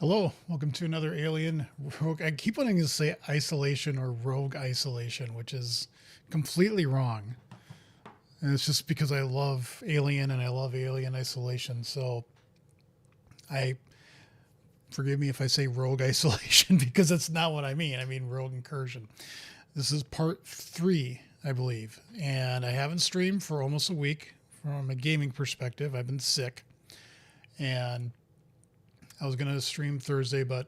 Hello, welcome to another Alien Rogue. I keep wanting to say isolation or rogue isolation, which is completely wrong. And it's just because I love Alien and I love Alien Isolation. So I forgive me if I say rogue isolation because that's not what I mean. I mean rogue incursion. This is part 3, I believe. And I haven't streamed for almost a week from a gaming perspective. I've been sick. And I was going to stream Thursday, but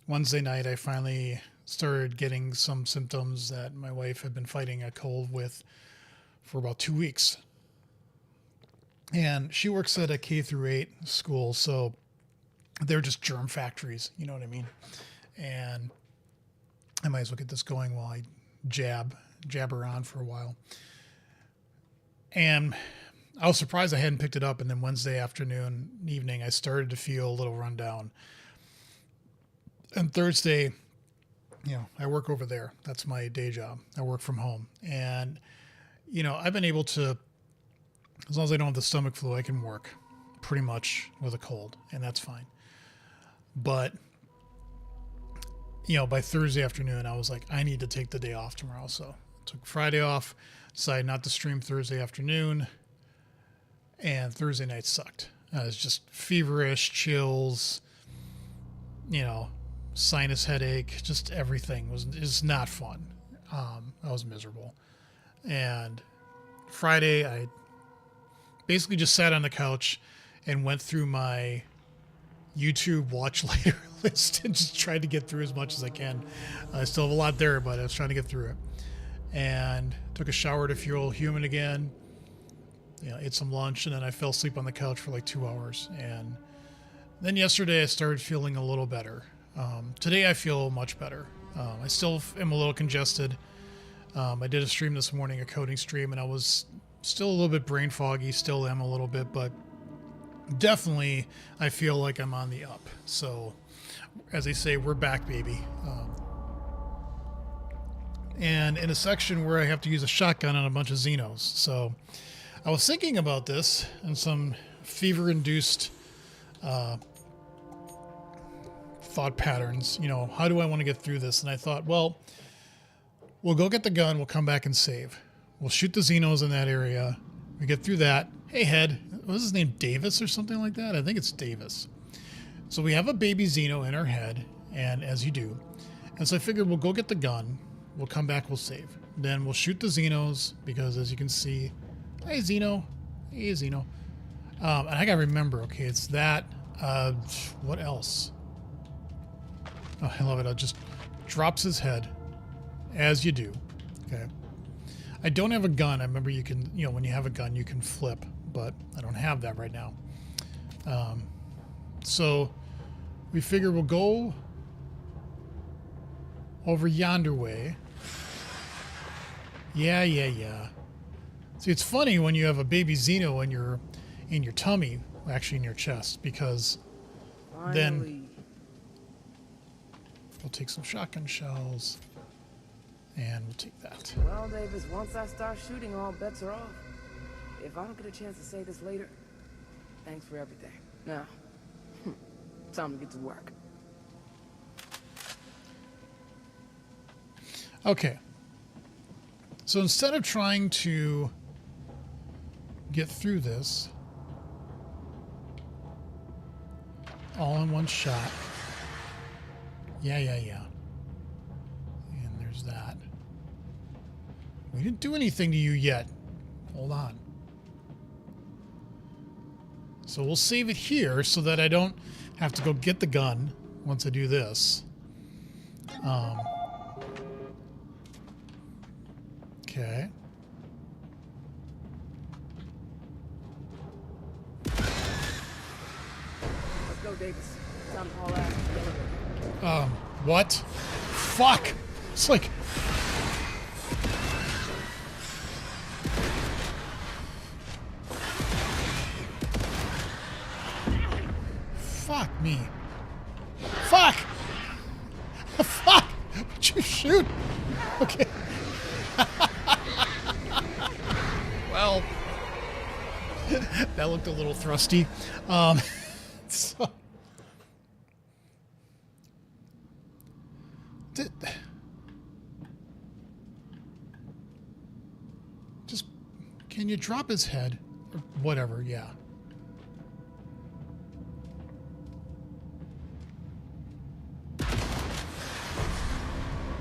Wednesday night I finally started getting some symptoms that my wife had been fighting a cold with for about 2 weeks. And she works at a K through 8 school, so they're just germ factories, you know what I mean? And I might as well get this going while I jabber on for a while. And I was surprised I hadn't picked it up, and then Wednesday afternoon, evening, I started to feel a little run down. And Thursday, I work over there. That's my day job. I work from home. And, I've been able to, as long as I don't have the stomach flu, I can work pretty much with a cold, and that's fine. But, by Thursday afternoon, I was like, I need to take the day off tomorrow. So I took Friday off, decided not to stream Thursday afternoon. And Thursday night sucked. It was just feverish, chills, sinus headache, just everything was not fun. I was miserable. And Friday, I basically just sat on the couch and went through my YouTube watch later list and just tried to get through as much as I can. I still have a lot there, but I was trying to get through it. And took a shower to feel human again. Ate some lunch, and then I fell asleep on the couch for like 2 hours. And then yesterday I started feeling a little better. Today I feel much better. I still am a little congested. I did a stream this morning, a coding stream, and I was still a little bit brain foggy, still am a little bit, but definitely I feel like I'm on the up. So, as they say, we're back, baby. And in a section where I have to use a shotgun on a bunch of xenos. So I was thinking about this and some fever-induced thought patterns. How do I want to get through this? And I thought, well, we'll go get the gun. We'll come back and save. We'll shoot the xenos in that area. We get through that. Hey, Head. What was his name? Davis or something like that? I think it's Davis. So we have a baby xeno in our head, and as you do. And so I figured we'll go get the gun. We'll come back. We'll save. Then we'll shoot the xenos because, as you can see, hey, Xeno. Hey, Xeno. And I gotta remember, okay, it's that. What else? Oh, I love it. It just drops his head, as you do. Okay. I don't have a gun. I remember you can, when you have a gun, you can flip, but I don't have that right now. So we figure we'll go over yonder way. Yeah. See, it's funny when you have a baby xeno in your tummy, actually in your chest, because then we'll take some shotgun shells, and we'll take that. Well, Davis, once I start shooting, all bets are off. If I don't get a chance to say this later, thanks for everything. Now, time to get to work. Okay. So instead of trying to get through this all in one shot. Yeah. And there's that. We didn't do anything to you yet. Hold on. So we'll save it here so that I don't have to go get the gun once I do this. Okay. Let's go, Davis. Time to haul ass to the elevator. What? Fuck! It's like... Fuck me. Fuck! Fuck! Would you shoot? Okay. Well... that looked a little thrusty. So... Can you drop his head? Or whatever, yeah.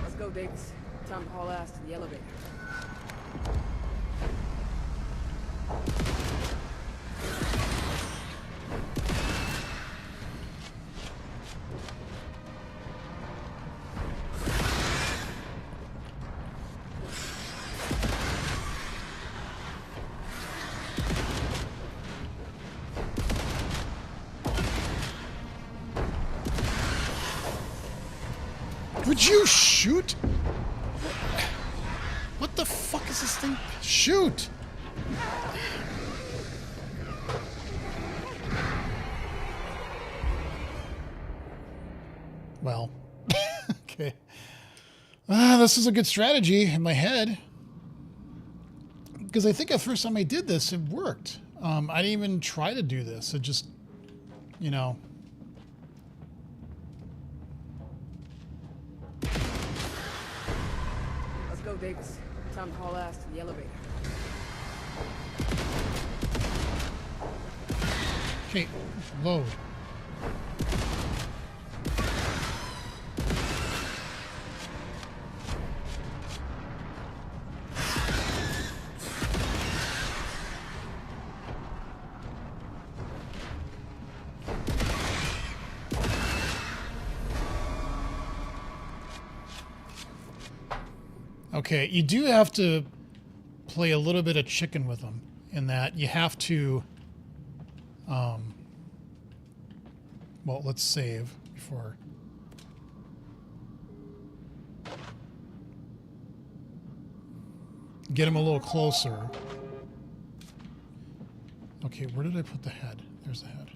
Let's go, Davis. Time to haul ass to the elevator. Would you shoot? What the fuck is this thing? Shoot! Well, okay. This is a good strategy in my head. Because I think the first time I did this, it worked. I didn't even try to do this. It just, you know... Let's go, Davis. Time to haul ass to the elevator. Okay, load. Okay, you do have to play a little bit of chicken with them in that you have to, well, let's save before. Get him a little closer. Okay, where did I put the head? There's the head.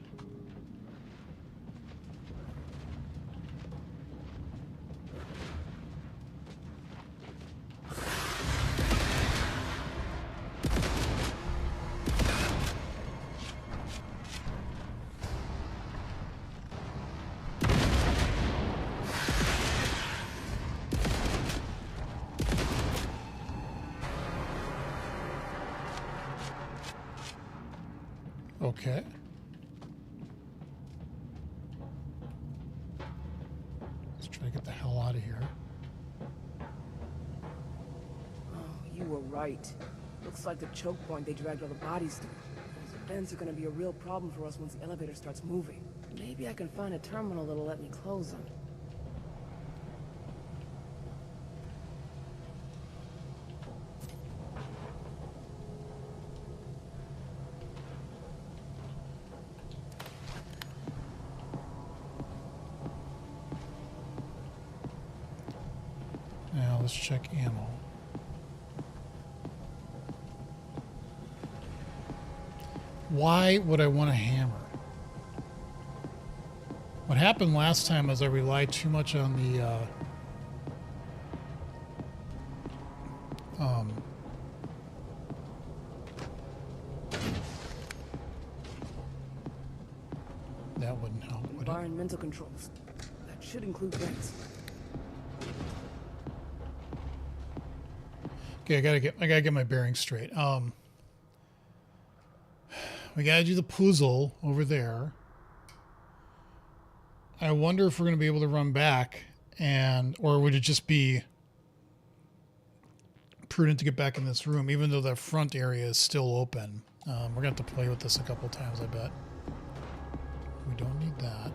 Okay. Let's try to get the hell out of here. Oh, you were right. Looks like the choke point they dragged all the bodies through. Those vents are gonna be a real problem for us once the elevator starts moving. Maybe I can find a terminal that'll let me close them. Now let's check ammo. Why would I want a hammer? What happened last time was I relied too much on the that wouldn't help, would it? Environmental controls. That should include vents. Okay, I gotta get my bearings straight. We gotta do the puzzle over there. I wonder if we're gonna be able to run back, or would it just be prudent to get back in this room, even though the front area is still open? We're gonna have to play with this a couple times, I bet. We don't need that.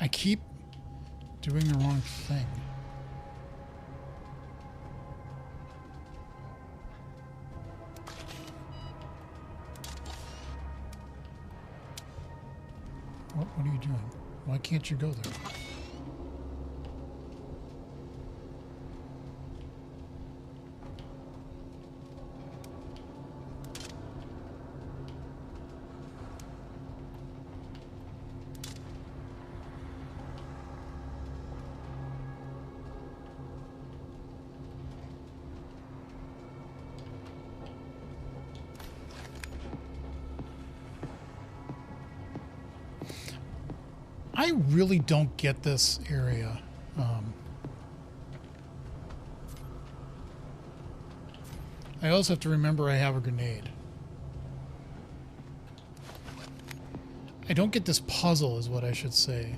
I keep doing the wrong thing. What are you doing? Why can't you go there? I really don't get this area. I also have to remember I have a grenade. I don't get this puzzle is what I should say.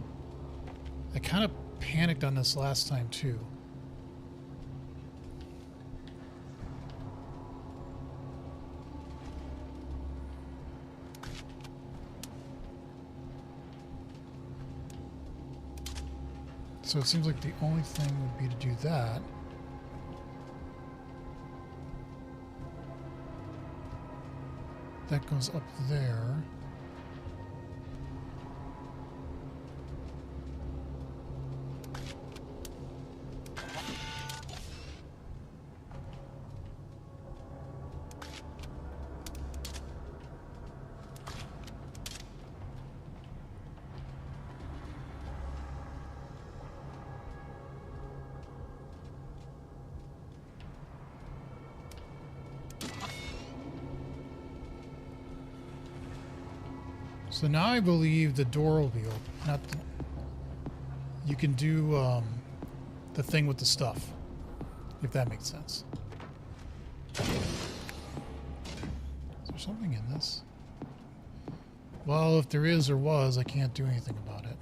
I kind of panicked on this last time too. So it seems like the only thing would be to do that. That goes up there. So now I believe the door will be open. Not the, you can do the thing with the stuff, if that makes sense. Is there something in this? Well, if there is or was, I can't do anything about it.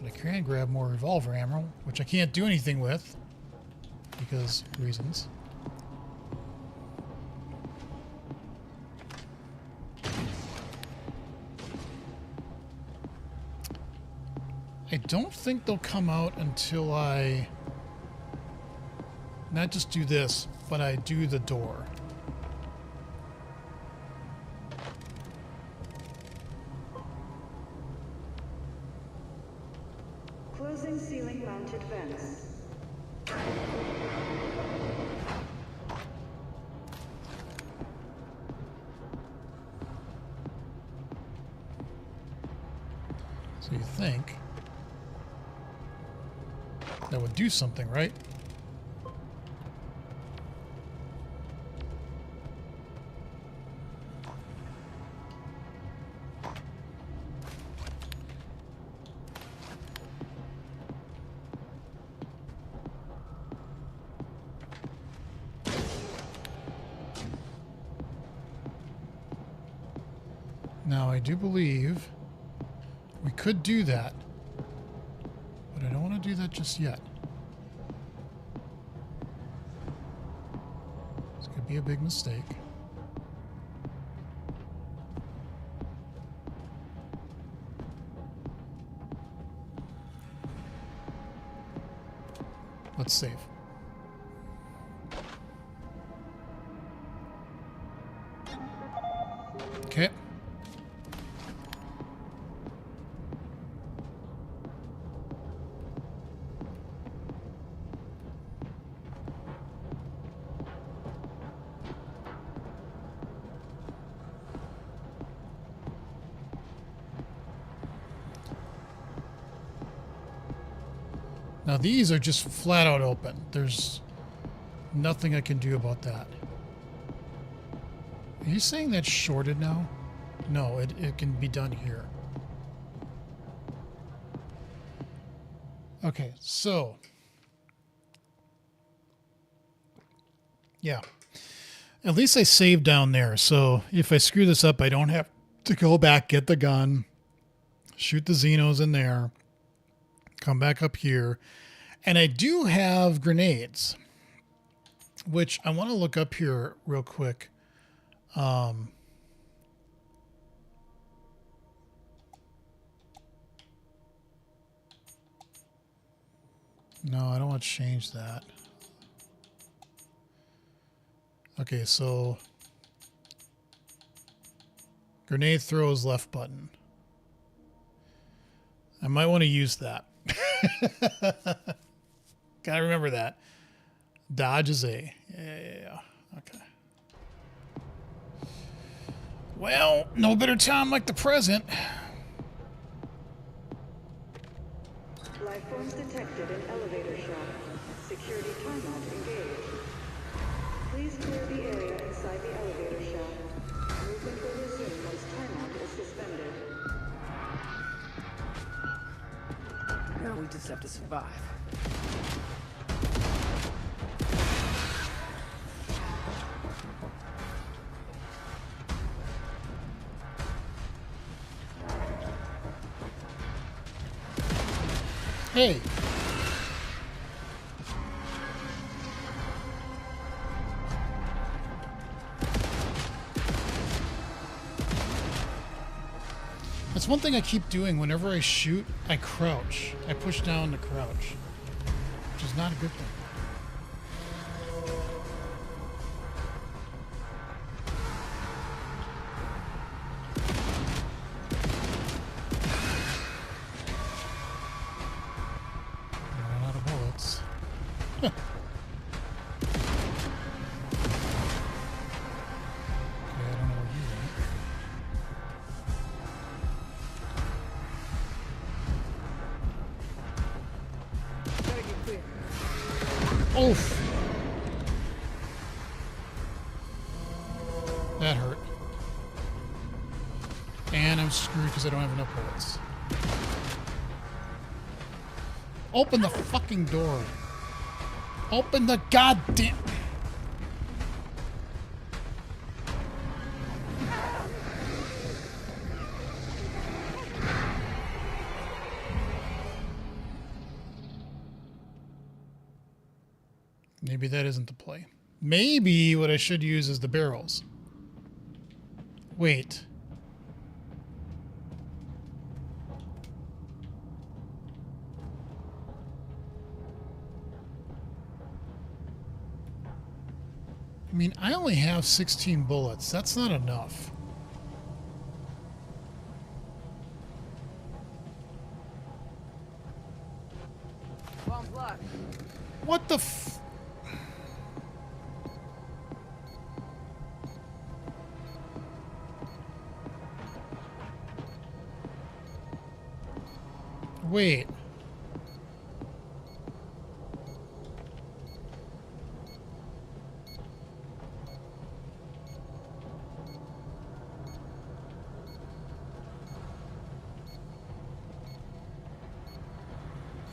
But I can grab more revolver ammo, which I can't do anything with, because reasons. I don't think they'll come out until I not just do this, but I do the door. Closing ceiling mounted vents. So you think that would do something, right? Now, I do believe we could do that, but I don't want to do that just yet. This could be a big mistake. Let's save. Okay. Now these are just flat out open. There's nothing I can do about that. Are you saying that's shorted now? No, it can be done here. Okay, so. Yeah. At least I saved down there. So if I screw this up, I don't have to go back, get the gun, shoot the xenos in there, come back up here. And I do have grenades, which I want to look up here real quick. No, I don't want to change that. Okay, so grenade throws left button. I might want to use that. Gotta remember that. Dodge is A. Yeah. Okay. Well, no better time like the present. Life forms detected in elevator shaft. Security timeout engaged. Please clear the area inside the elevator shaft. Movement will resume once timeout is suspended. Now we just have to survive. Hey. That's one thing I keep doing. Whenever I shoot, I crouch. I push down to crouch, which is not a good thing. Running out of bullets. Okay, I don't know where you went. Gotta get clear. Oof. That hurt. And I'm screwed because I don't have enough bullets. Open the fucking door. Open the goddamn... Maybe that isn't the play. Maybe what I should use is the barrels. Wait. I mean, I only have 16 bullets. That's not enough. Bomb block. What the f... Wait.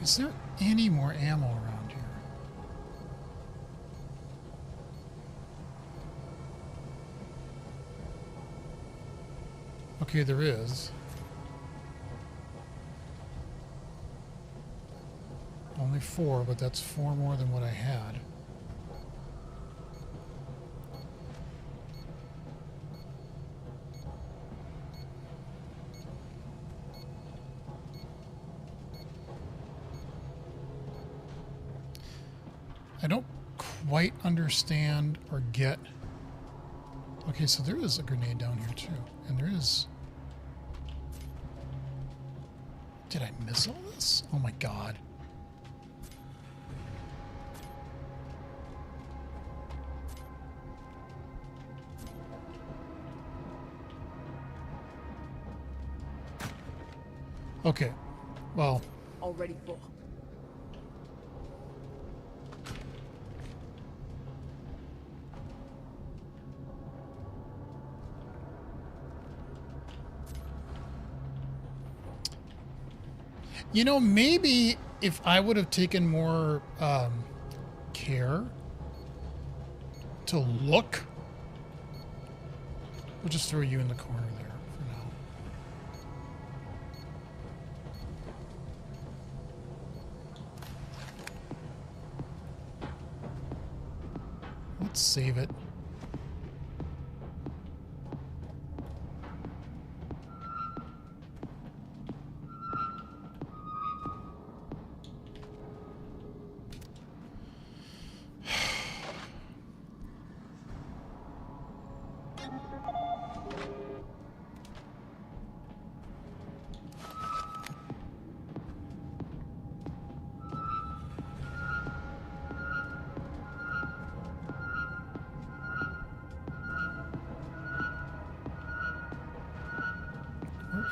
Is there any more ammo around here? Okay, there is. Only 4, but that's 4 more than what I had. I don't quite understand or get... Okay, so there is a grenade down here too. And there is... Did I miss all this? Oh my god. Okay, well... Already full. You know, maybe if I would have taken more care to look... We'll just throw you in the corner there for now. Let's save it.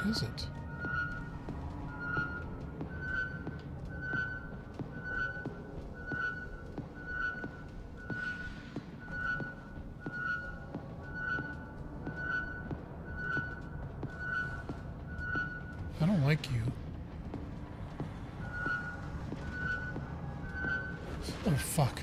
is it? I don't like you. Oh, fuck.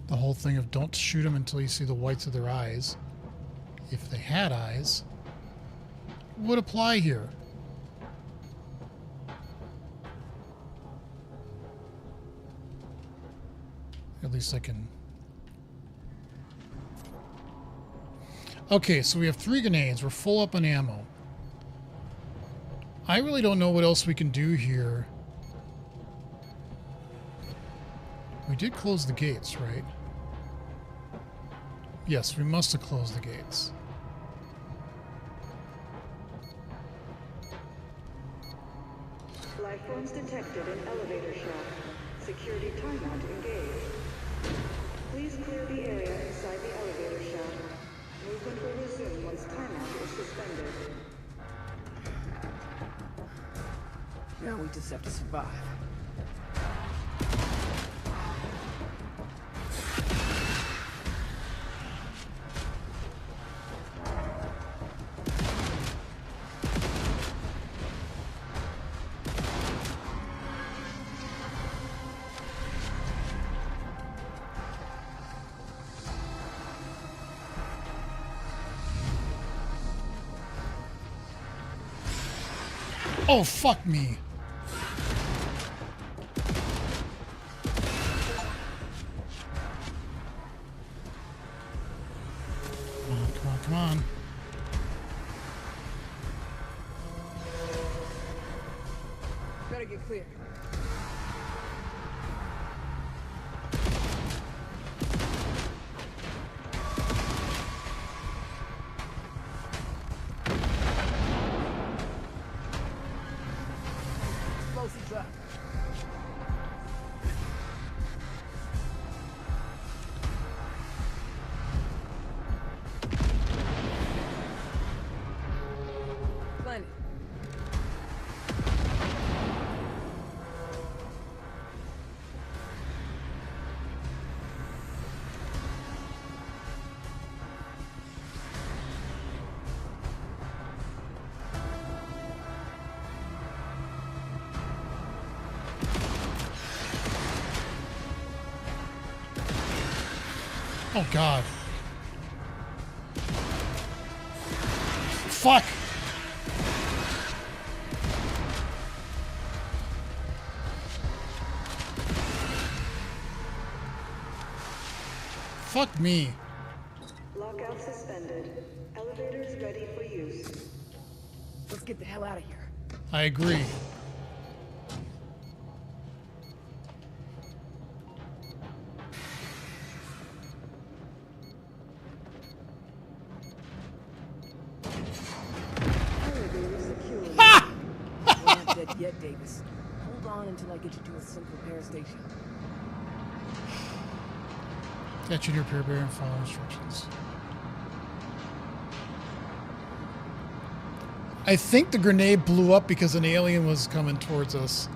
The whole thing of don't shoot them until you see the whites of their eyes, if they had eyes, would apply here. At least I can... Okay, so we have 3 grenades. We're full up on ammo. I really don't know what else we can do here. We did close the gates, right? Yes, we must have closed the gates. Life forms detected in elevator shaft. Security timeout engaged. Please clear the area inside the elevator shaft. Movement will resume once timeout is suspended. Now we just have to survive. Oh, fuck me. Come on, come on, come on. Better get clear. Explosives up. Plenty. Oh, God. Fuck! Fuck me. Lockout suspended. Elevators ready for use. Let's get the hell out of here. I agree. Elevator secured. We're not dead yet, Davis. Hold on until I get you to a simple repair station. Get you to repair bear and follow instructions. I think the grenade blew up because an alien was coming towards us.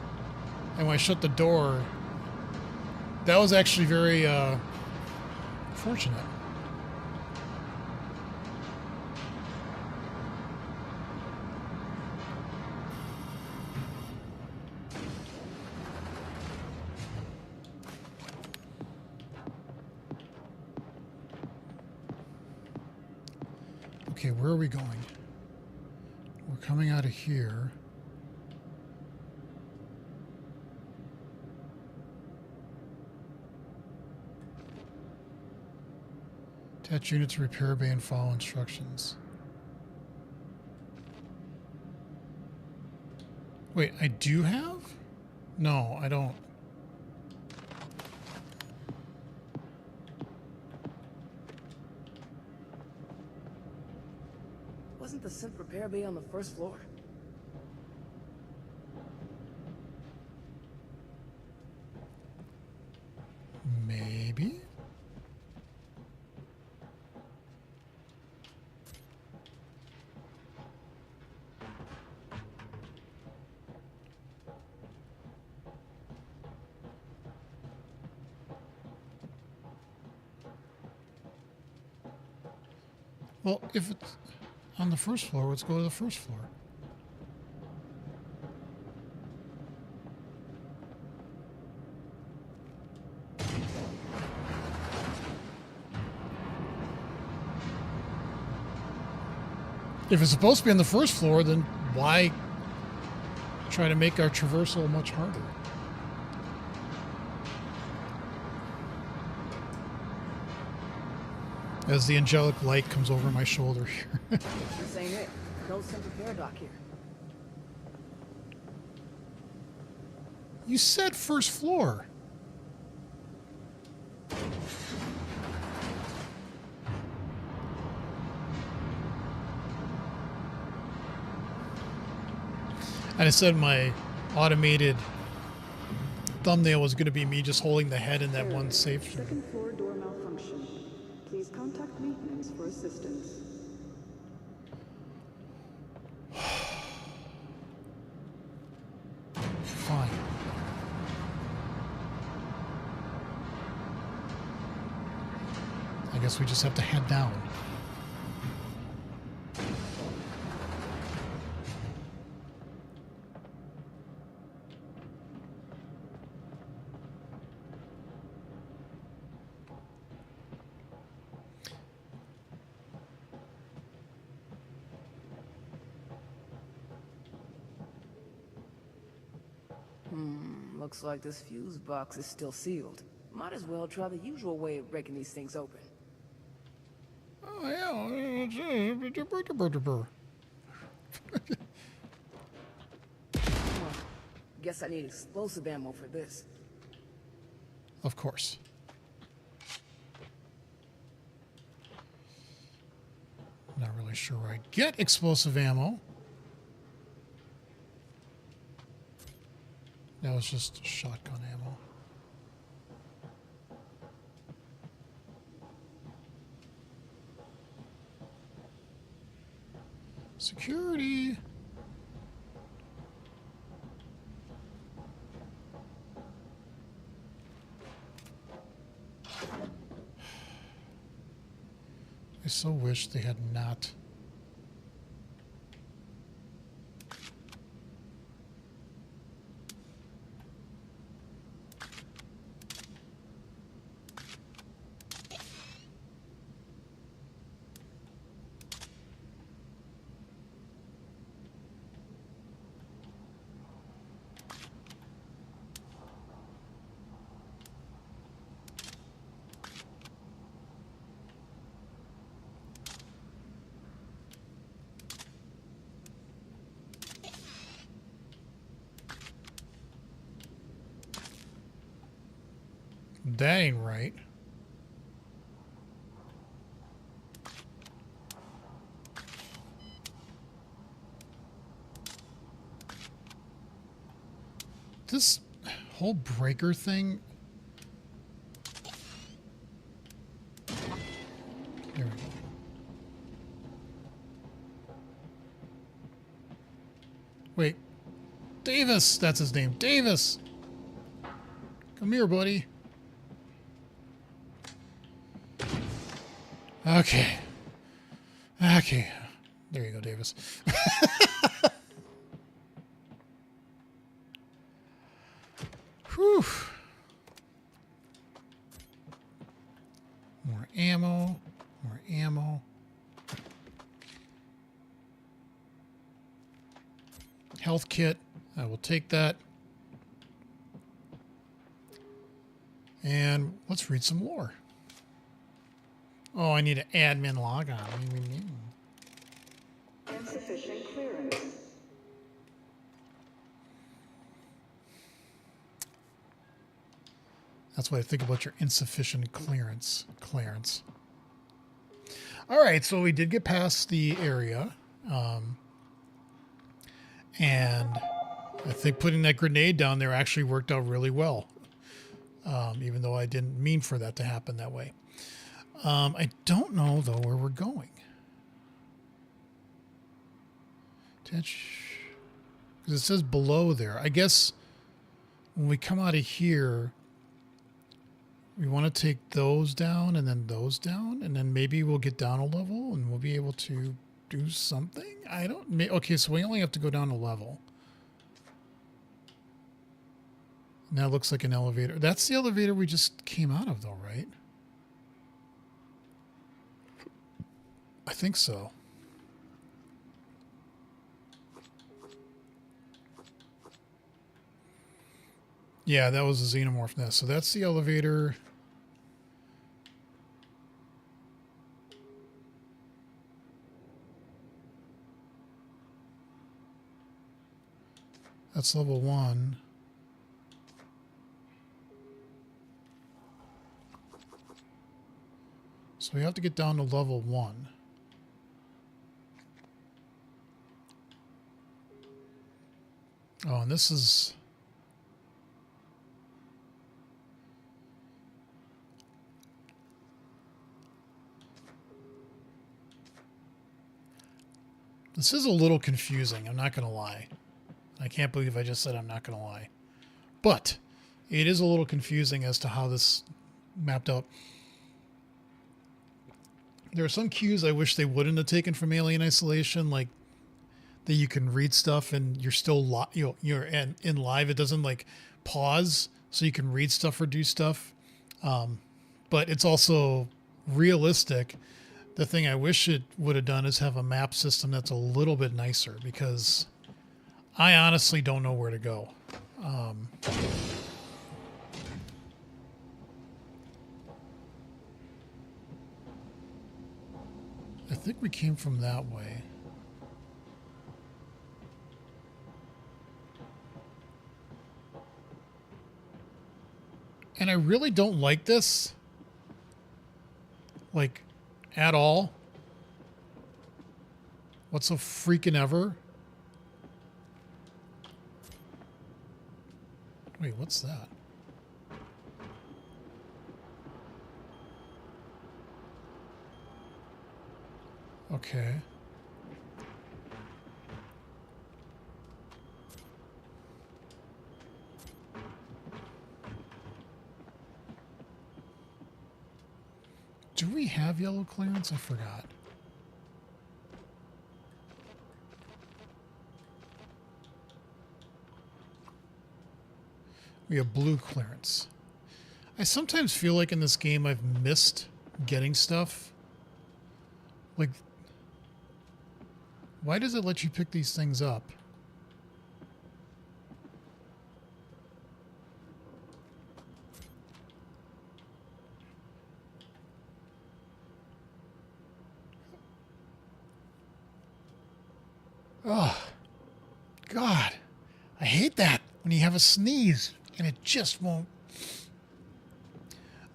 And when I shut the door, that was actually very fortunate. Okay, where are we going? We're coming out of here. Attach unit to repair bay and follow instructions. Wait, I do have? No, I don't. Wasn't the synth repair bay on the first floor? Maybe? Well, if it's on the first floor, let's go to the first floor. If it's supposed to be on the first floor, then why try to make our traversal much harder? As the angelic light comes over my shoulder here. This ain't it. No synth repair dock here. You said first floor. And I said my automated thumbnail was going to be me just holding the head in that one safe. Second floor door malfunction. Please contact maintenance for assistance. Fine. I guess we just have to head down. Looks like this fuse box is still sealed. Might as well try the usual way of breaking these things open. Oh, yeah. Guess I need explosive ammo for this. Of course. Not really sure where I get explosive ammo. That was just shotgun ammo. Security. I so wish they had not. That ain't right. This whole breaker thing. There we go. Wait. Davis! That's his name. Davis! Come here, buddy. Okay. Okay. There you go, Davis. Whew. More ammo. More ammo. Health kit. I will take that. And let's read some lore. Oh, I need an admin logon. Insufficient clearance. That's what I think about your insufficient clearance. All right, so we did get past the area. And I think putting that grenade down there actually worked out really well. Even though I didn't mean for that to happen that way. I don't know, though, where we're going. Because it says below there. I guess when we come out of here, we want to take those down and then those down. And then maybe we'll get down a level and we'll be able to do something. I don't... Okay, so we only have to go down a level. Now it looks like an elevator. That's the elevator we just came out of, though, right? I think so. Yeah, that was a xenomorph nest. So that's the elevator. That's level 1. So we have to get down to level 1. Oh, and this is... This is a little confusing, I'm not going to lie. I can't believe I just said I'm not going to lie. But it is a little confusing as to how this mapped out. There are some cues I wish they wouldn't have taken from Alien Isolation, like that you can read stuff and you're still you're in live. It doesn't like pause, so you can read stuff or do stuff. But it's also realistic. The thing I wish it would have done is have a map system that's a little bit nicer, because I honestly don't know where to go. I think we came from that way. And I really don't like this. Like, at all. What's so freaking ever? Wait, what's that? Okay. Do we have yellow clearance? I forgot. We have blue clearance. I sometimes feel like in this game I've missed getting stuff. Like, why does it let you pick these things up? Oh, God. I hate that when you have a sneeze and it just won't.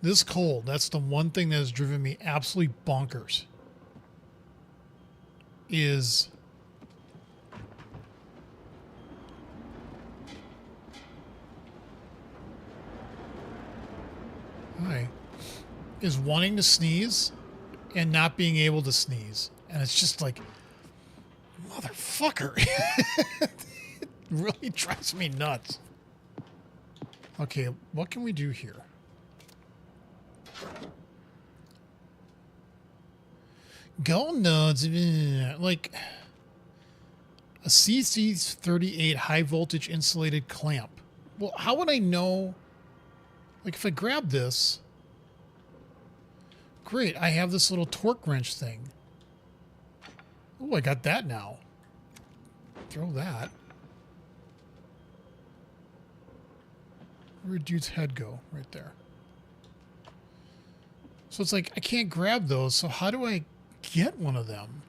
This cold, that's the one thing that has driven me absolutely bonkers. Is wanting to sneeze and not being able to sneeze. And it's just like, motherfucker. It really drives me nuts. Okay, what can we do here? Gold nodes, like a CC38 high voltage insulated clamp. Well, how would I know? Like if I grab this, great, I have this little torque wrench thing. Oh, I got that now. Throw that. Where'd dude's head go? Right there. So it's like, I can't grab those, so how do I get one of them?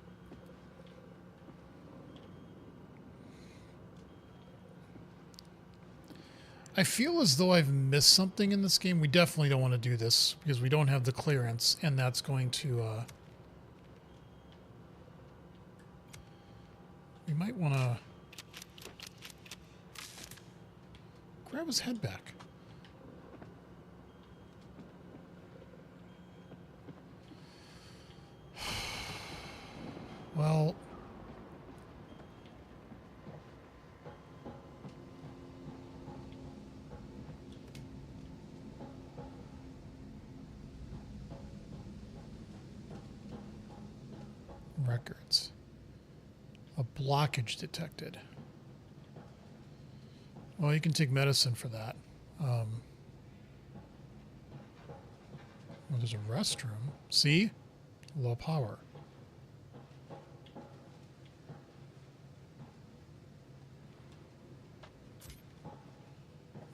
I feel as though I've missed something in this game. We definitely don't want to do this because we don't have the clearance, and that's going to... we might want to grab his head back. Well... records. A blockage detected. Well, you can take medicine for that. Well, there's a restroom. See? Low power.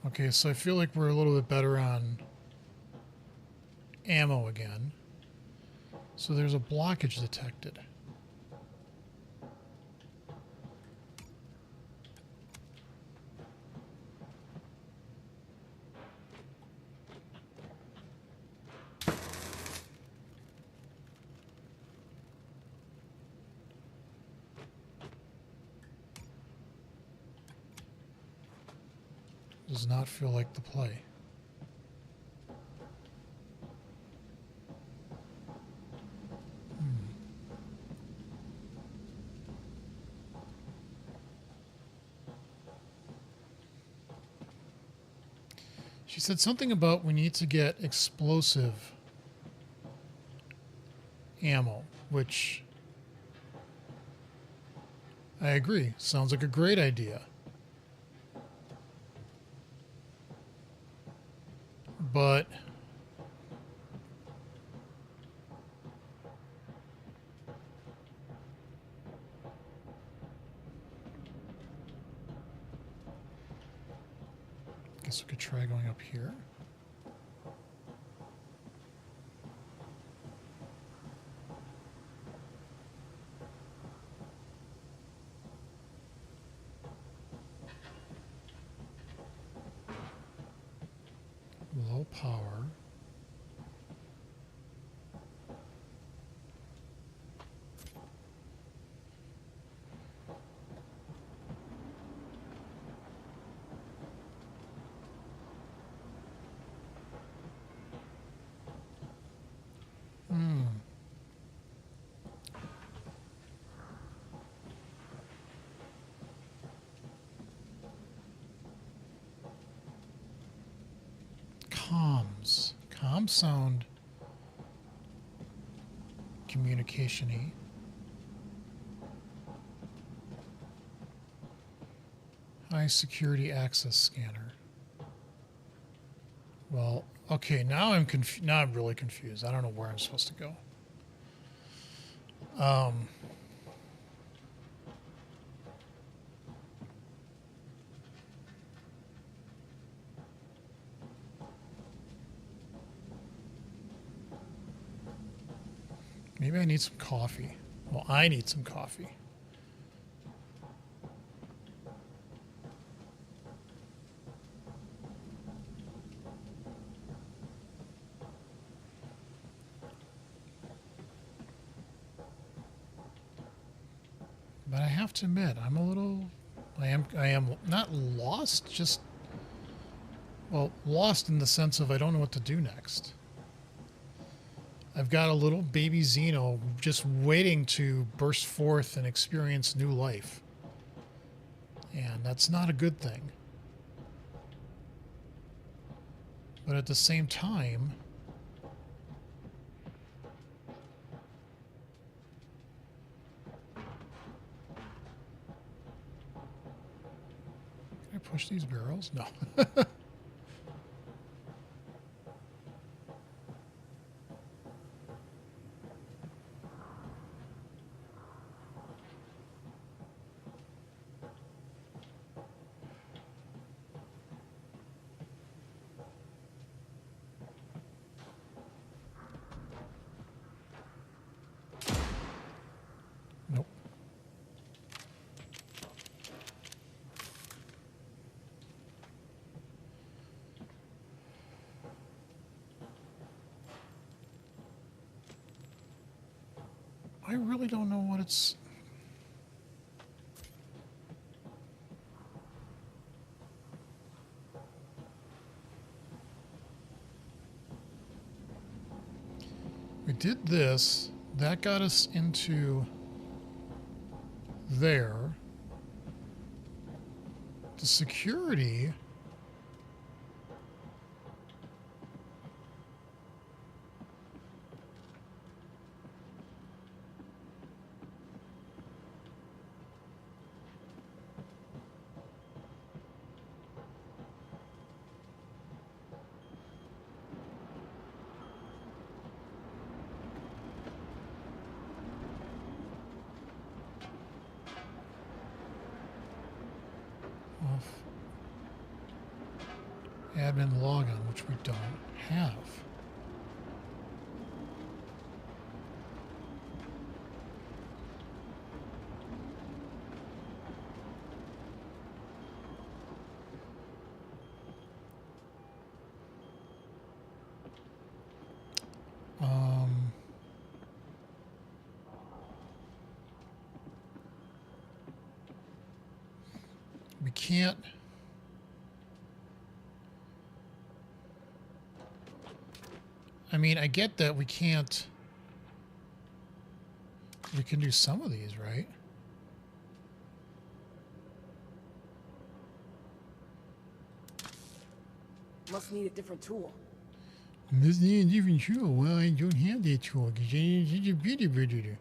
Okay, so I feel like we're a little bit better on ammo again. So there's a blockage detected. Does not feel like the play. She said something about we need to get explosive ammo, which I agree. Sounds like a great idea. But guess we could try going up here. Low power. Comms. Comms sound communication-y. High security access scanner. Well, okay, now I'm really confused. I don't know where I'm supposed to go. Maybe I need some coffee. Well, I need some coffee. But I have to admit, I'm a little... I am not lost, just... Well, lost in the sense of I don't know what to do next. I've got a little baby xeno just waiting to burst forth and experience new life. And that's not a good thing. But at the same time... Can I push these barrels? No. Nope. I really don't know what it's... We did this. That got us into there. The security... admin login, which we don't have. We can't... I mean, I get that we can't... We can do some of these, right? Must need a different tool. Must need a different tool. Well, I don't have that tool because it's a beauty producer.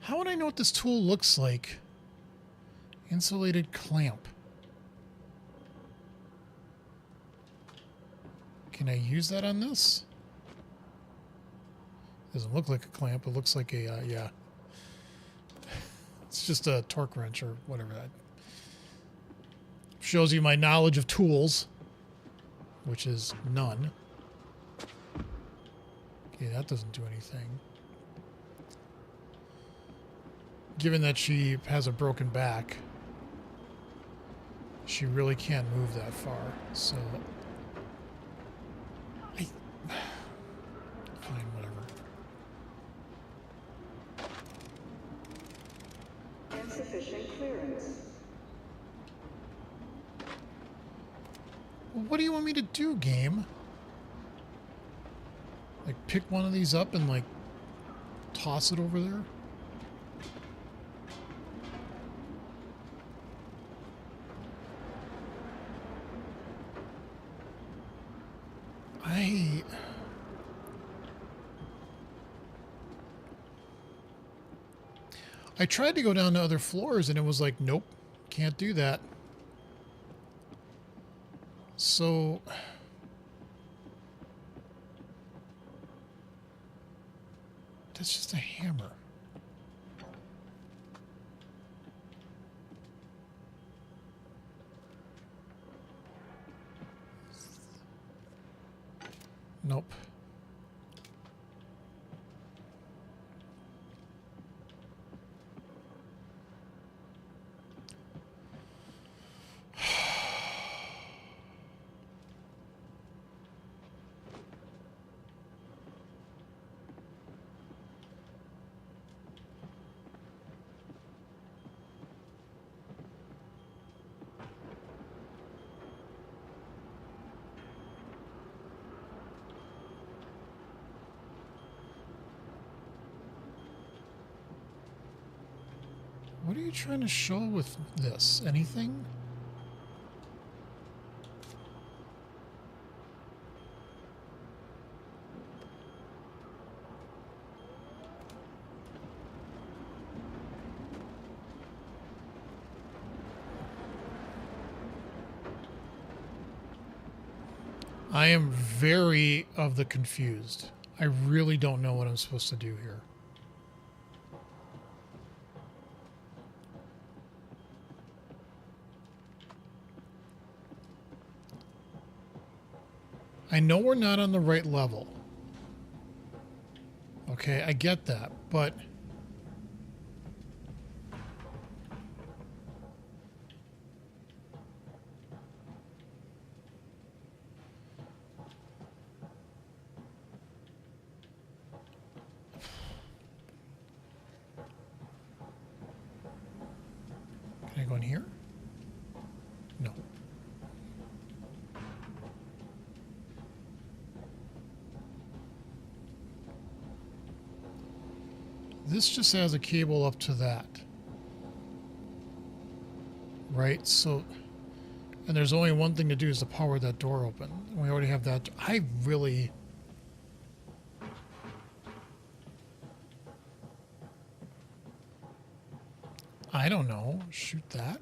How would I know what this tool looks like? Insulated clamp. Can I use that on this? Doesn't look like a clamp. It looks like a, yeah. It's just a torque wrench or whatever that. Shows you my knowledge of tools, which is none. Okay, that doesn't do anything. Given that she has a broken back, she really can't move that far. So, fine, whatever. Insufficient clearance. Well, what do you want me to do, game? Like, pick one of these up and, like, toss it over there? I tried to go down to other floors and it was like, nope, can't do that. So... that's just a hammer. Nope. What are you trying to show with this? Anything? I am very of the confused. I really don't know what I'm supposed to do here. I know we're not on the right level. Okay, I get that, but... Can I go in here? No. This just has a cable up to that. Right? So, and there's only one thing to do is to power that door open. We already have that. I really... I don't know. Shoot that.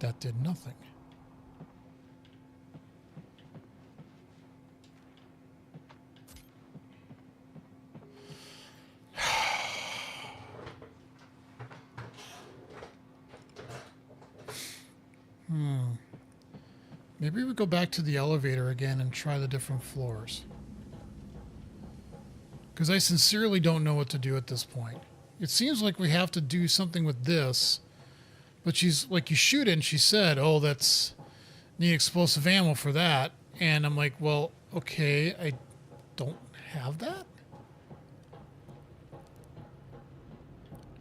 That did nothing. Maybe we go back to the elevator again and try the different floors. Because I sincerely don't know what to do at this point. It seems like we have to do something with this. But she's like, you shoot it, and she said, oh, that's need explosive ammo for that. And I'm like, well, okay, I don't have that.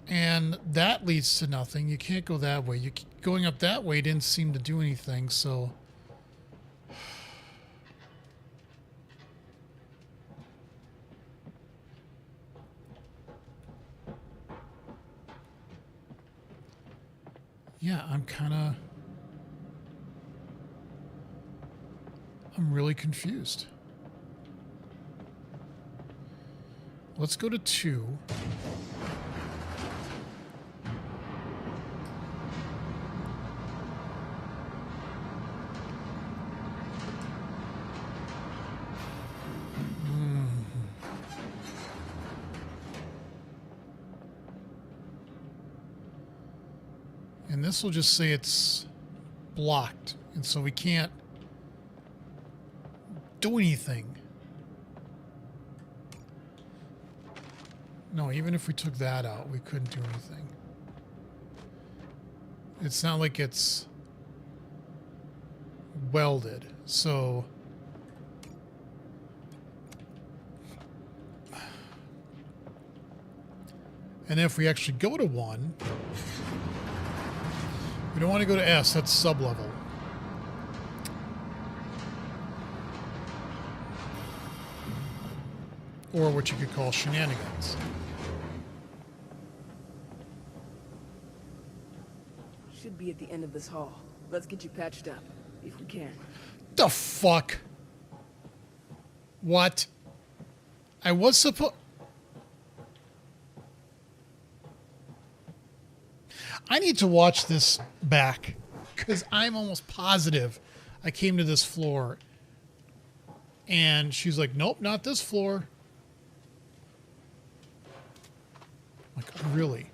And that leads to nothing. You can't go that way. Going up that way didn't seem to do anything, so... Yeah, I'm really confused. Let's go to 2. And this will just say it's blocked, and so we can't do anything. No, even if we took that out, we couldn't do anything. It's not like it's welded, so... And if we actually go to 1... We don't want to go to S, that's sub-level. Or what you could call shenanigans. Should be at the end of this hall. Let's get you patched up, if we can. The fuck? What? I was supposed... I need to watch this back, because I'm almost positive I came to this floor, and she's like, nope, not this floor. I'm like, really?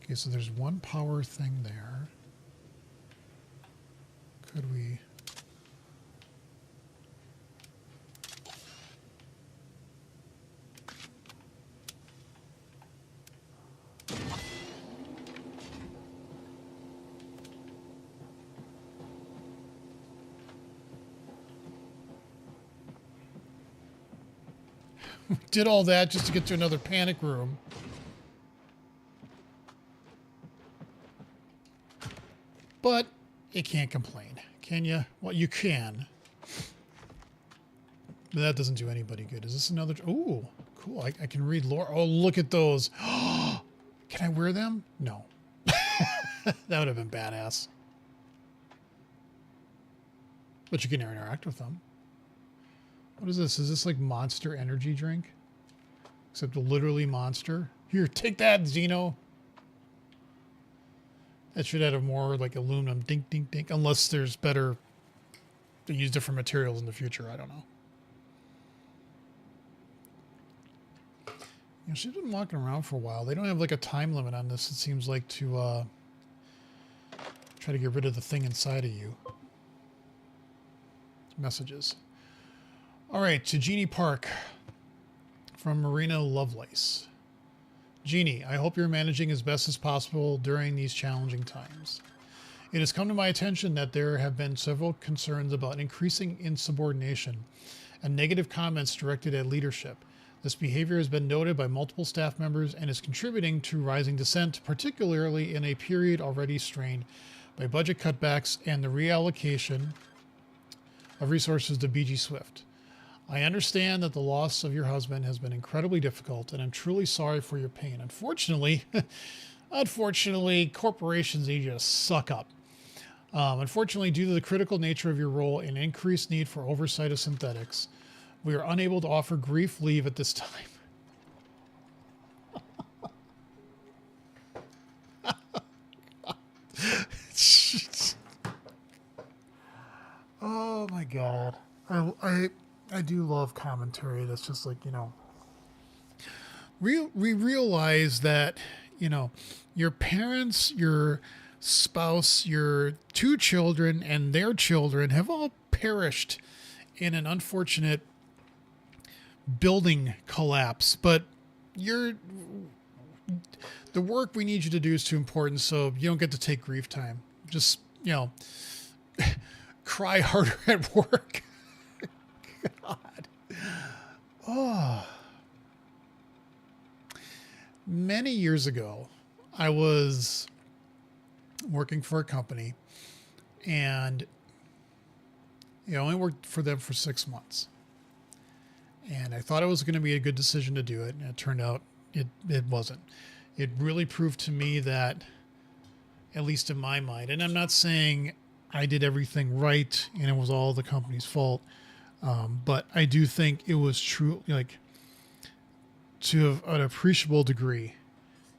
Okay, so there's one power thing there. Could we... We did all that just to get to another panic room. But you can't complain, can you? Well, you can. But that doesn't do anybody good. Is this another... Ooh, cool. I can read lore. Oh, look at those. Can I wear them? No. That would have been badass. But you can interact with them. What is this? Is this like Monster energy drink? Except literally monster. Here, take that, Xeno. That should add a more like aluminum dink, dink, dink. Unless there's better, they use different materials in the future. I don't know. You know, she's been walking around for a while. They don't have like a time limit on this. It seems like to try to get rid of the thing inside of you. Messages. All right, to Jeannie Park from Marina Lovelace. Jeannie, I hope you're managing as best as possible during these challenging times. It has come to my attention that there have been several concerns about increasing insubordination and negative comments directed at leadership. This behavior has been noted by multiple staff members and is contributing to rising dissent, particularly in a period already strained by budget cutbacks and the reallocation of resources to BG Swift. I understand that the loss of your husband has been incredibly difficult, and I'm truly sorry for your pain. Unfortunately, corporations, they just suck up. Unfortunately, due to the critical nature of your role and increased need for oversight of synthetics, we are unable to offer grief leave at this time. Oh my God. I do love commentary that's just like, you know, we realize that, you know, your parents, your spouse, your two children, and their children have all perished in an unfortunate building collapse. But the work we need you to do is too important, so you don't get to take grief time. Just, you know, cry harder at work. God. Oh. Many years ago, I was working for a company, and I only worked for them for 6 months. And I thought it was going to be a good decision to do it, and it turned out it wasn't. It really proved to me that, at least in my mind, and I'm not saying I did everything right and it was all the company's fault, but I do think it was true, like, to an appreciable degree.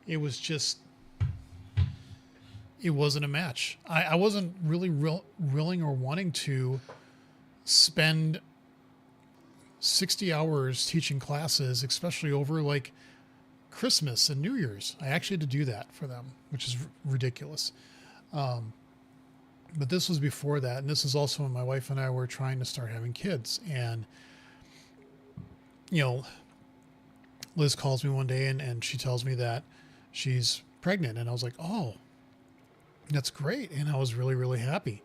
It was just, it wasn't a match. I wasn't really willing or wanting to spend 60 hours teaching classes, especially over like Christmas and New Year's. I actually had to do that for them, which is ridiculous. But this was before that. And this is also when my wife and I were trying to start having kids. And, you know, Liz calls me one day and she tells me that she's pregnant. And I was like, oh, that's great. And I was really, really happy.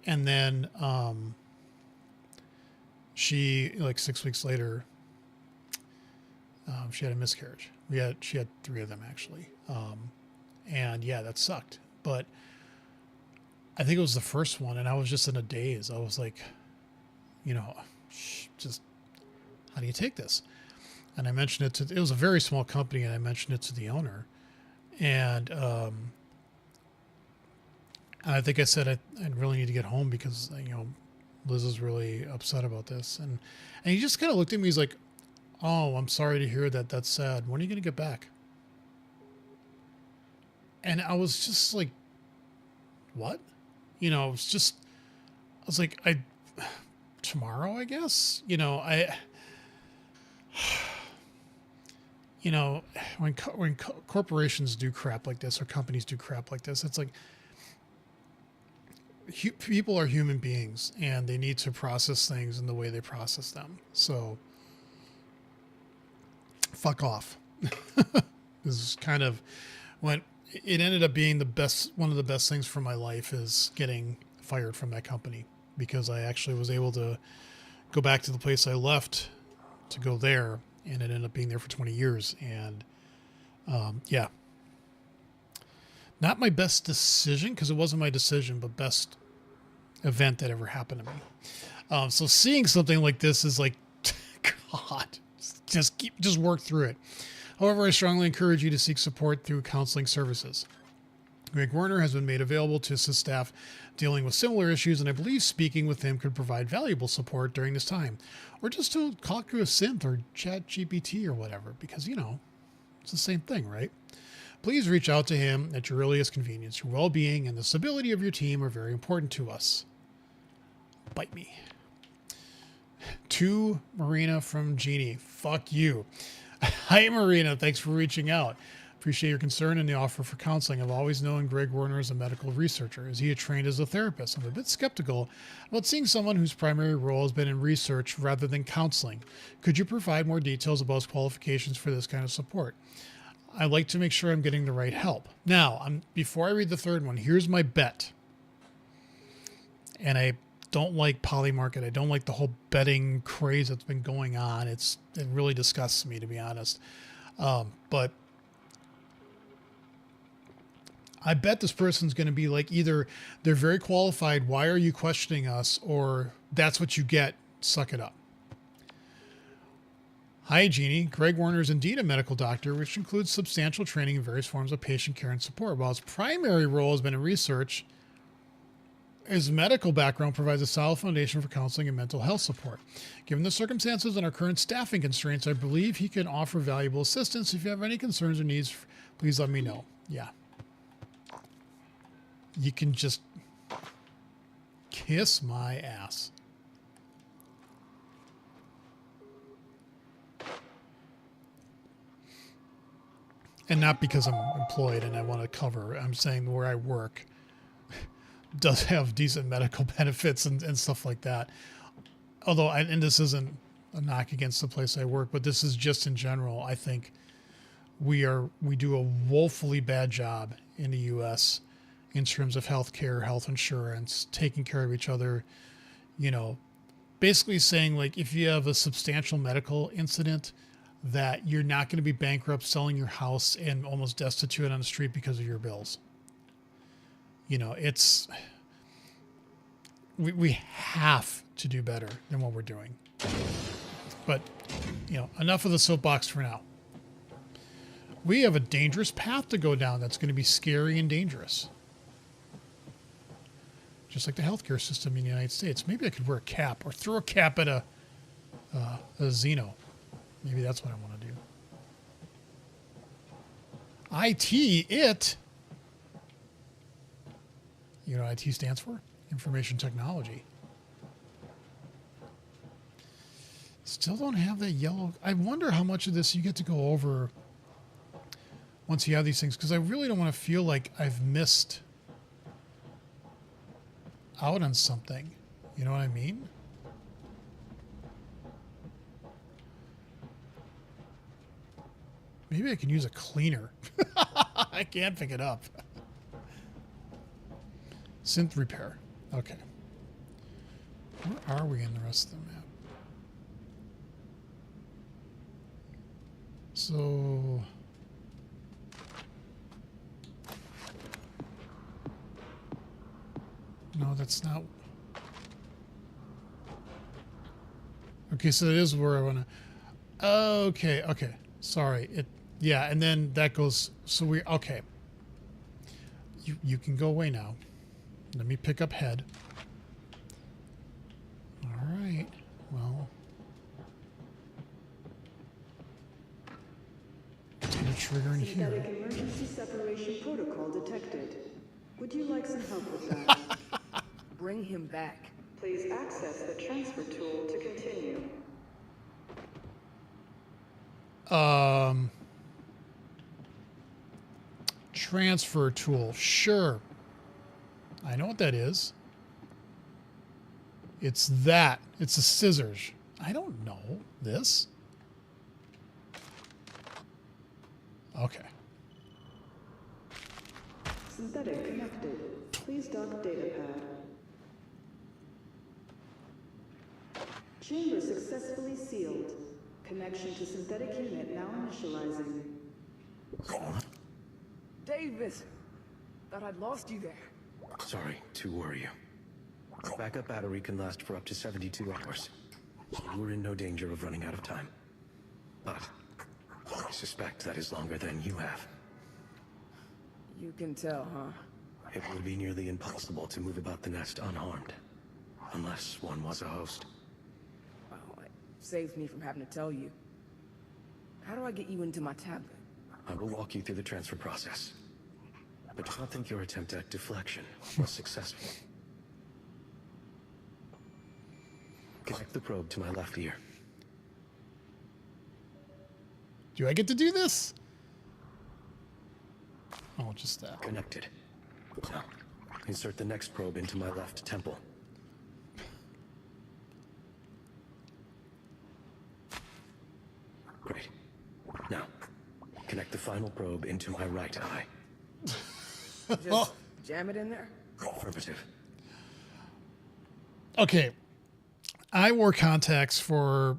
And then she, like 6 weeks later, she had a miscarriage. She had 3 of them actually. And yeah, that sucked. But I think it was the first one, and I was just in a daze. I was like, you know, just how do you take this? And I mentioned it was a very small company, and I mentioned it to the owner. And I think I said I really need to get home because, you know, Liz is really upset about this. And he just kind of looked at me. He's like, oh, I'm sorry to hear that. That's sad. When are you going to get back? And I was just like, what? You know, I was like, tomorrow, I guess, you know, you know, when corporations do crap like this or companies do crap like this, it's like people are human beings and they need to process things in the way they process them. So fuck off. This is kind of when it ended up being one of the best things for my life is getting fired from that company, because I actually was able to go back to the place I left to go there, and it ended up being there for 20 years. And yeah, not my best decision, because it wasn't my decision, but best event that ever happened to me. So seeing something like this is like, God, just work through it. However, I strongly encourage you to seek support through counseling services. Greg Werner has been made available to assist staff dealing with similar issues, and I believe speaking with him could provide valuable support during this time. Or just to talk to a synth or chat GPT or whatever, because, you know, it's the same thing, right? Please reach out to him at your earliest convenience. Your well-being and the stability of your team are very important to us. Bite me. To Marina from Jeannie. Fuck you. Hi, Marina. Thanks for reaching out. Appreciate your concern and the offer for counseling. I've always known Greg Warner as a medical researcher. Is he trained as a therapist? I'm a bit skeptical about seeing someone whose primary role has been in research rather than counseling. Could you provide more details about his qualifications for this kind of support? I like to make sure I'm getting the right help. Now, before I read the third one, here's my bet. And I don't like Polymarket. I don't like the whole betting craze that's been going on. It really disgusts me, to be honest. But I bet this person's going to be like, either they're very qualified, why are you questioning us? Or that's what you get, suck it up. Hi, Jeannie. Greg Warner is indeed a medical doctor, which includes substantial training in various forms of patient care and support. While his primary role has been in research, his medical background provides a solid foundation for counseling and mental health support. Given the circumstances and our current staffing constraints, I believe he can offer valuable assistance. If you have any concerns or needs, please let me know. Yeah. You can just kiss my ass. And not because I'm employed and I want to cover. I'm saying where I work does have decent medical benefits and stuff like that. Although, and this isn't a knock against the place I work, but this is just in general. I think we do a woefully bad job in the U.S. in terms of healthcare, health insurance, taking care of each other. You know, basically saying, like, if you have a substantial medical incident, that you're not going to be bankrupt, selling your house, and almost destitute on the street because of your bills. You know, we have to do better than what we're doing. But, you know, enough of the soapbox for now. We have a dangerous path to go down that's going to be scary and dangerous. Just like the healthcare system in the United States. Maybe I could wear a cap or throw a cap at a xeno. Maybe that's what I want to do. IT. You know what IT stands for? Information technology. Still don't have that yellow. I wonder how much of this you get to go over once you have these things, because I really don't want to feel like I've missed out on something. You know what I mean? Maybe I can use a cleaner. I can't pick it up. Synth repair. Okay. Where are we in the rest of the map? So... no, that's not... okay, so it is where I want to... okay, okay. Sorry. Yeah, and then that goes... so we... okay. You can go away now. Let me pick up head. All right. Well... get a trigger in here. Synthetic emergency separation protocol detected. Would you like some help with that? Bring him back. Please access the transfer tool to continue. Transfer tool. Sure. I know what that is. It's that. It's a scissors. I don't know this. Okay. Synthetic connected. Please dock data pad. Chamber successfully sealed. Connection to synthetic unit now initializing. Davis! Thought I'd lost you there. Sorry to worry you. Backup battery can last for up to 72 hours. We're in no danger of running out of time. But I suspect that is longer than you have. You can tell, huh? It would be nearly impossible to move about the nest unharmed. Unless one was a host. Well, it saves me from having to tell you. How do I get you into my tablet? I will walk you through the transfer process. But do not think your attempt at deflection was successful. Connect the probe to my left ear. Do I get to do this? Oh, just that. Connected. Now, insert the next probe into my left temple. Great. Now, connect the final probe into my right eye. Just jam it in there? Affirmative. Okay. I wore contacts for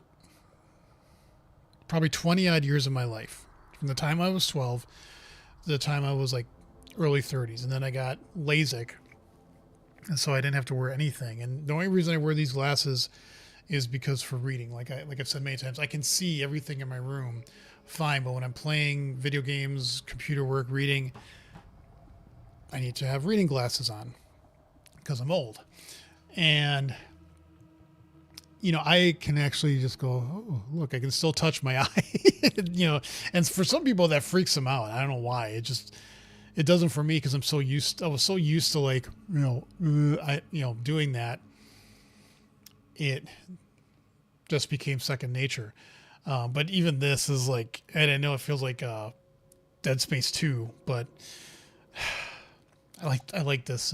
probably 20 odd years of my life. From the time I was 12 to the time I was like early 30s. And then I got LASIK. And so I didn't have to wear anything. And the only reason I wear these glasses is because for reading. Like I've said many times, I can see everything in my room fine. But when I'm playing video games, computer work, reading, I need to have reading glasses on because I'm old. And you know, I can actually just go, oh, look, I can still touch my eye, you know, and for some people that freaks them out. I don't know why. It doesn't for me because I was so used to like, doing that. It just became second nature. But even this is like, and I know it feels like Dead Space 2, but I like this.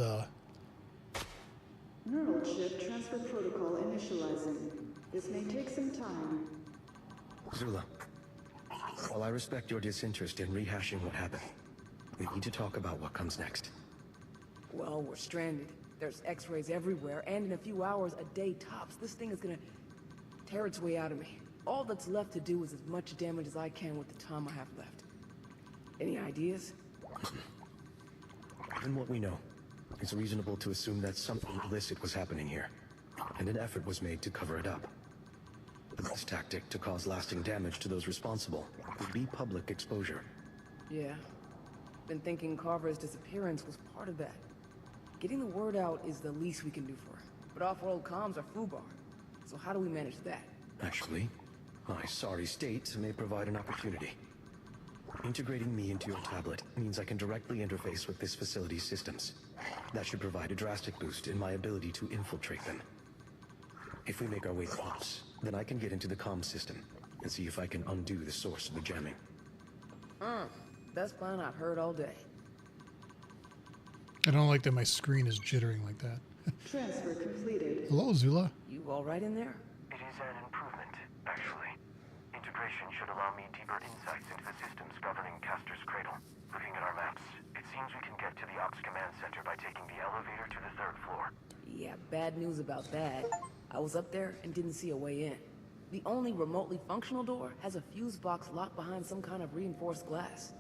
Neural chip transfer protocol initializing. This may take some time. Zula, while I respect your disinterest in rehashing what happened, we need to talk about what comes next. Well, we're stranded. There's x-rays everywhere, and in a few hours, a day tops, this thing is gonna tear its way out of me. All that's left to do is as much damage as I can with the time I have left. Any ideas? Given what we know, it's reasonable to assume that something illicit was happening here, and an effort was made to cover it up. The best tactic to cause lasting damage to those responsible would be public exposure. Yeah. Been thinking Carver's disappearance was part of that. Getting the word out is the least we can do for her. But off-world comms are foobar. So how do we manage that? Actually, my sorry state may provide an opportunity. Integrating me into your tablet means I can directly interface with this facility's systems. That should provide a drastic boost in my ability to infiltrate them. If we make our way close, then I can get into the comm system and see if I can undo the source of the jamming. Best plan I've heard all day. I don't like that my screen is jittering like that. Transfer completed. Hello, Zula. You all right in there? It is an improvement, actually. Integration should allow me deeper insights into the systems governing Castor's Cradle. Looking at our maps, it seems we can get to the Ops Command Center by taking the elevator to the 3rd floor. Yeah, bad news about that. I was up there and didn't see a way in. The only remotely functional door has a fuse box locked behind some kind of reinforced glass.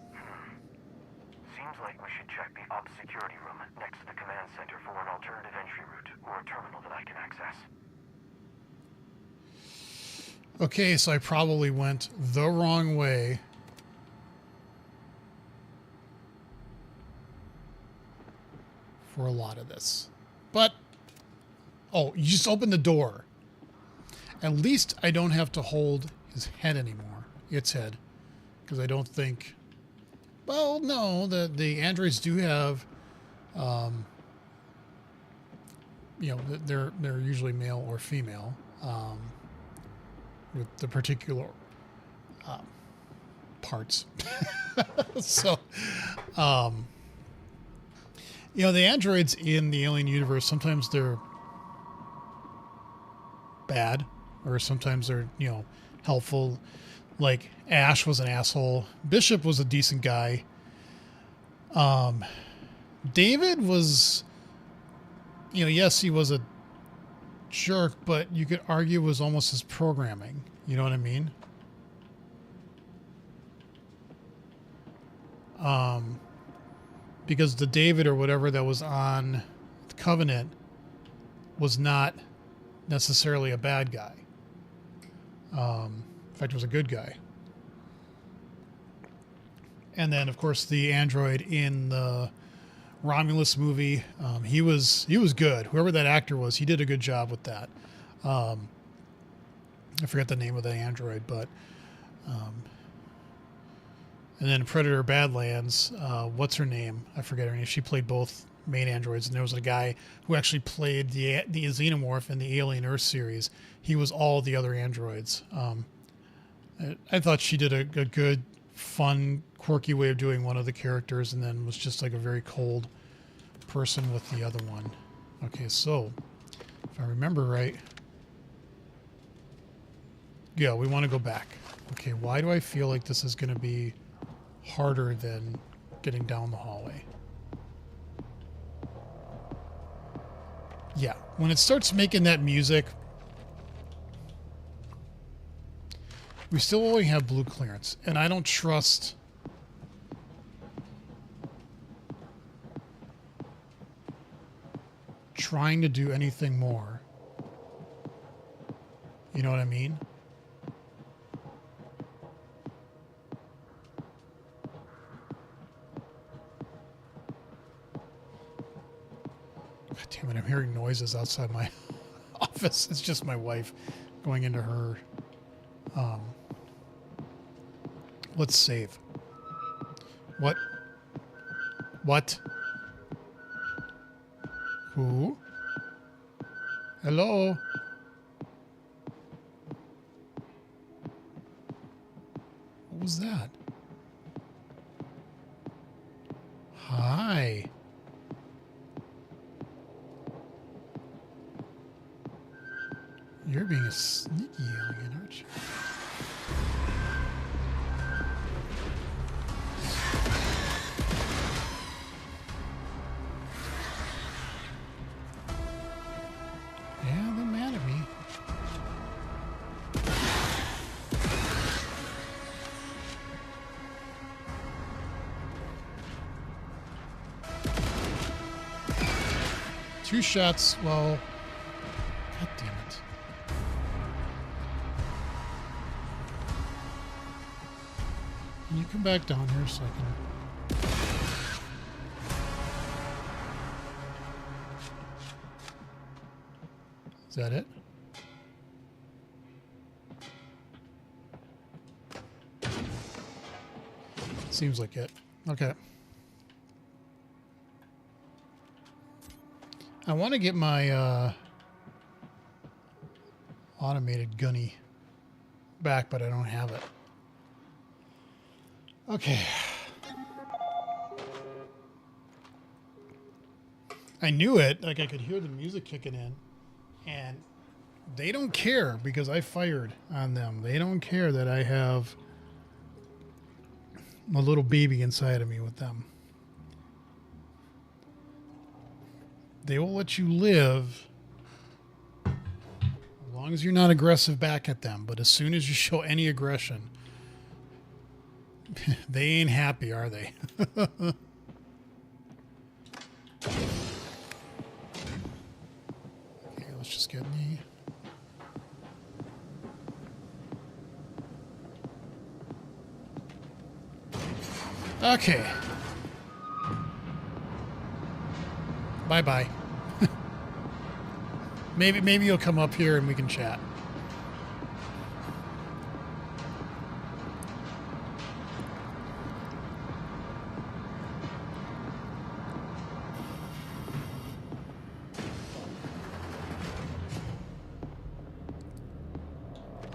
Seems like we should check the Ops security room next to the Command Center for an alternative entry route or a terminal that I can access. Okay, so I probably went the wrong way. For a lot of this. But, oh, you just open the door. At least I don't have to hold his head anymore. Its head. Because I don't think... Well, no, the androids do have... they're usually male or female. With the particular parts. So, the androids in the alien universe, sometimes they're bad, or sometimes they're, helpful. Like, Ash was an asshole. Bishop was a decent guy. David was, yes, he was a jerk, but you could argue it was almost his programming. You know what I mean? Because the David or whatever that was on the Covenant was not necessarily a bad guy. In fact, was a good guy. And then, of course, the android in the Romulus movie. He was good. Whoever that actor was, he did a good job with that. I forget the name of the android, but and then Predator Badlands. What's her name? I forget her name. She played both main androids, and there was a guy who actually played the xenomorph in the Alien Earth series. He was all the other androids. I thought she did a good, fun, quirky way of doing one of the characters, and then was just like a very cold person with the other one. Okay, so if I remember right, yeah, we want to go back. Okay, why do I feel like this is going to be harder than getting down the hallway? Yeah, when it starts making that music, we still only have blue clearance, and I don't trust trying to do anything more. You know what I mean? God damn it, I'm hearing noises outside my office. It's just my wife going into her. Let's save. What? What? Who? Hello? What was that? Hi. You're being a sneaky alien, aren't you? Yeah, they're mad at me. Two shots, well... God damn it. Can you come back down here so I can... Is that it? Seems like it. Okay. I want to get my automated gunny back, but I don't have it. Okay. I knew it. Like, I could hear the music kicking in. And they don't care because I fired on them. They don't care that I have a little baby inside of me with them. They will let you live as long as you're not aggressive back at them. But as soon as you show any aggression, they ain't happy, are they? Okay, let's just get me. Okay. Bye-bye. maybe you'll come up here and we can chat.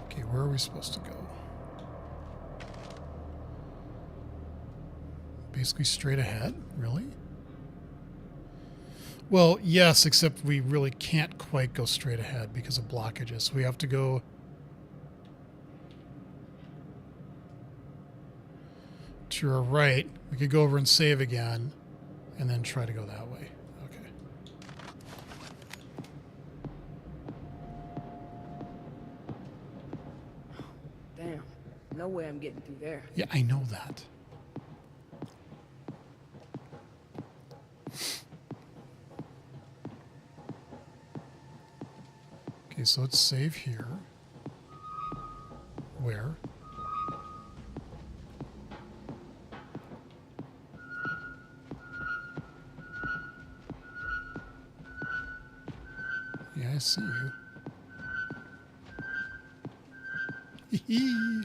Okay, where are we supposed to go? Basically straight ahead? Really? Well, yes, except we really can't quite go straight ahead because of blockages. So we have to go to our right. We could go over and save again and then try to go that way. Okay. Damn. No way I'm getting through there. Yeah, I know that. Okay, so let's save here. Where? I see you. Hee.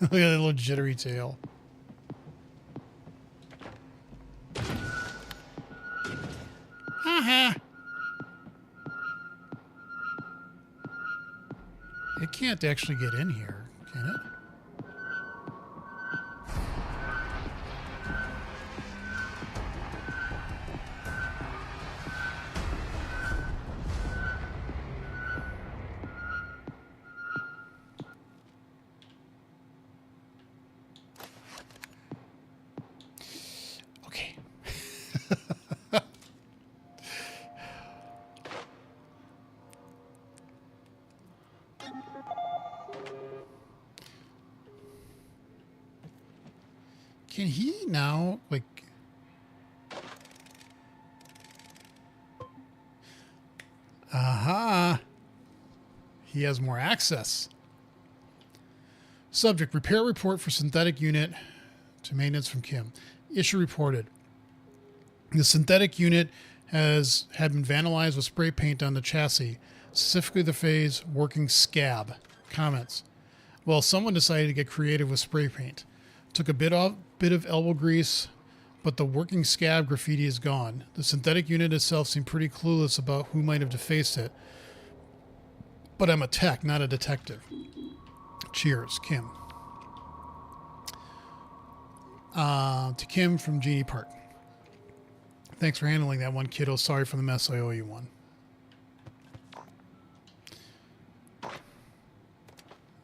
Look at that little jittery tail. Haha. It can't actually get in here, can it? Okay. Can he now, like... Aha! He has more access. Subject, repair report for synthetic unit to maintenance from Kim. Issue reported. The synthetic unit had been vandalized with spray paint on the chassis, specifically the phase working scab. Comments. Well, someone decided to get creative with spray paint. Took a bit of elbow grease, but the working scab graffiti is gone. The synthetic unit itself seemed pretty clueless about who might have defaced it. But I'm a tech, not a detective. Cheers, Kim. To Kim from Genie Park. Thanks for handling that one, kiddo. Sorry for the mess. I owe you one.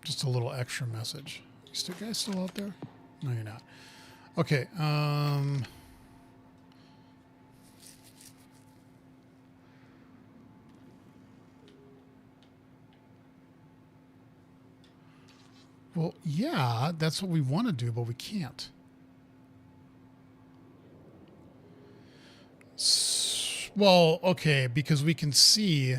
Just a little extra message. You guys still out there? No, you're not. Okay. Well, yeah, that's what we want to do, but we can't. Well, okay, because we can see...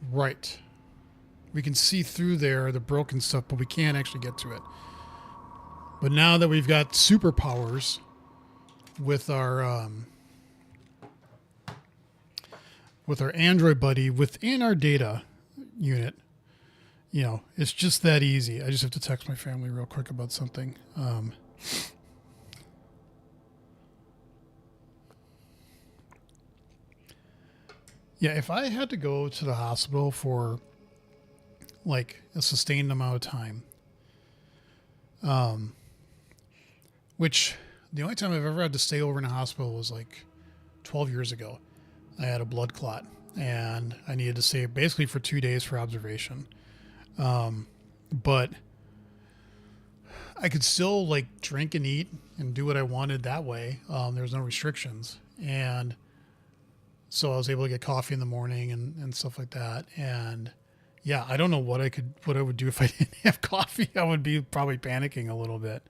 Right. We can see through there the broken stuff, but we can't actually get to it. But now that we've got superpowers with our Android buddy within our data unit, you know, it's just that easy. I just have to text my family real quick about something. Yeah, if I had to go to the hospital for like a sustained amount of time, which the only time I've ever had to stay over in a hospital was like 12 years ago. I had a blood clot and I needed to stay basically for 2 days for observation. But I could still like drink and eat and do what I wanted that way. There was no restrictions. And so I was able to get coffee in the morning and stuff like that. And yeah, I don't know what I would do if I didn't have coffee. I would be probably panicking a little bit.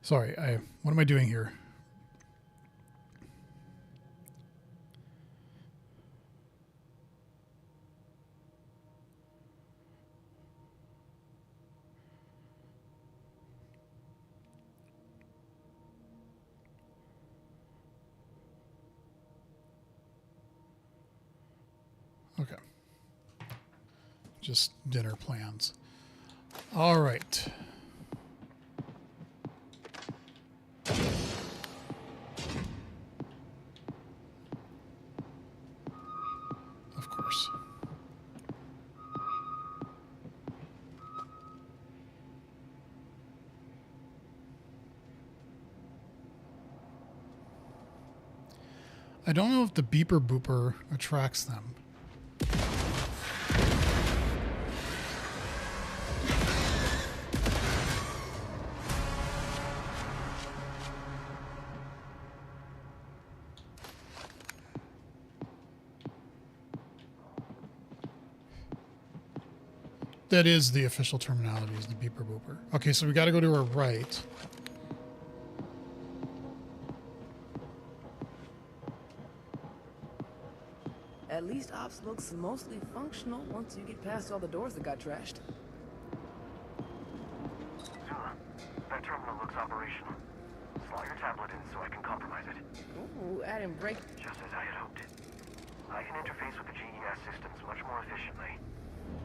Sorry, what am I doing here? Okay. Just dinner plans. All right. Of course. I don't know if the beeper booper attracts them. That is the official terminology, is the beeper booper. Okay, so we got to go to our right. At least Ops looks mostly functional once you get past all the doors that got trashed. Zula, that terminal looks operational. Slot your tablet in so I can compromise it. Ooh, adding break. Just as I had hoped. I can interface with the GES systems much more efficiently,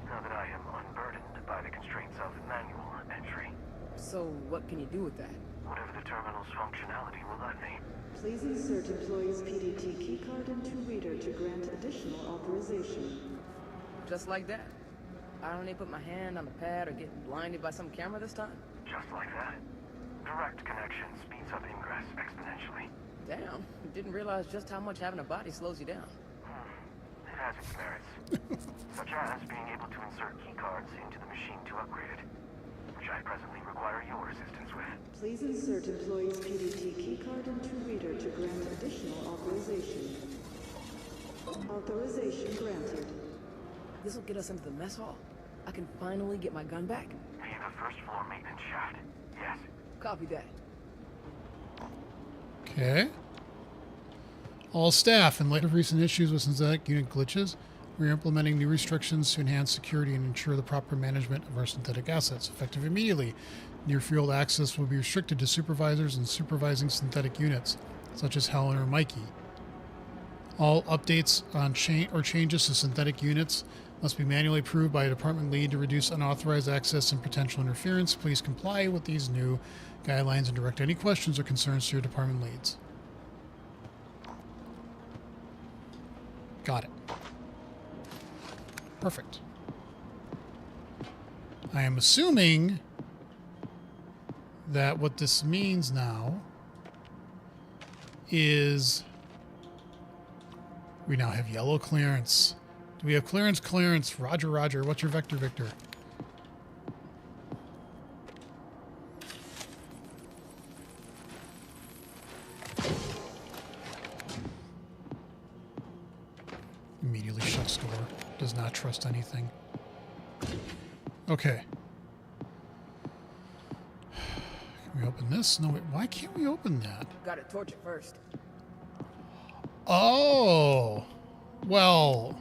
now that I am unburdened by the constraints of manual entry. So what can you do with that? Whatever the terminal's functionality will let me. Please insert employee's PDT keycard into reader to grant additional authorization. Just like that. I don't need to put my hand on the pad or get blinded by some camera this time. Just like that. Direct connection speeds up ingress exponentially. Damn, didn't realize just how much having a body slows you down. It has its merits. Such as being able to insert keycards into the machine to upgrade it, which I presently require your assistance with. Please insert employee's PDT keycard into reader to grant additional authorization. Authorization granted. This'll get us into the mess hall. I can finally get my gun back. Via the first floor maintenance shaft. Yes. Copy that. Okay. All staff, in light of recent issues with synthetic unit glitches, we are implementing new restrictions to enhance security and ensure the proper management of our synthetic assets. Effective immediately, near-field access will be restricted to supervisors and supervising synthetic units, such as Helen or Mikey. All updates on changes to synthetic units must be manually approved by a department lead to reduce unauthorized access and potential interference. Please comply with these new guidelines and direct any questions or concerns to your department leads. Got it. Perfect. I am assuming that what this means now is we now have yellow clearance. Do we have clearance? Clearance. Roger, roger. What's your vector, Victor? Immediately shuts door. Does not trust anything. Okay. Can we open this? No, wait, why can't we open that? Gotta torch it first. Oh. Well.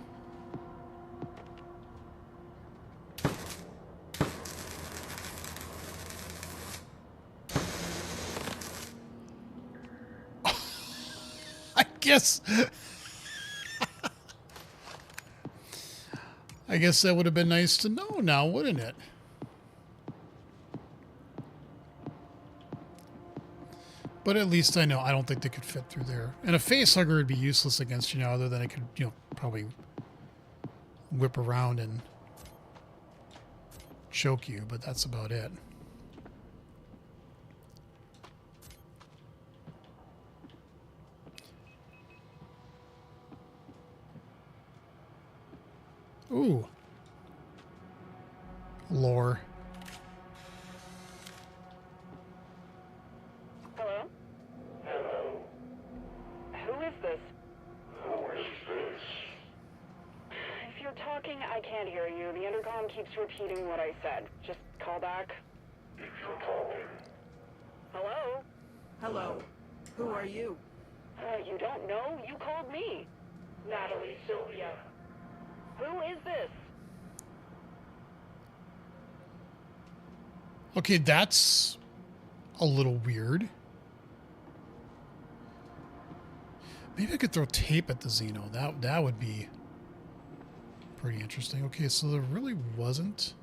I guess that would have been nice to know now, wouldn't it? But at least I know. I don't think they could fit through there. And a face hugger would be useless against you now, other than it could, probably whip around and choke you, but that's about it. Ooh. Lore. Hello? Hello? Who is this? Who is this? If you're talking, I can't hear you. The intercom keeps repeating what I said. Just call back. If you're talking, Hello? Hello. Who are you? You don't know? You called me. Natalie Sylvia. Who is this? Okay, that's a little weird. Maybe I could throw tape at the xeno. That would be pretty interesting. Okay, so there really wasn't...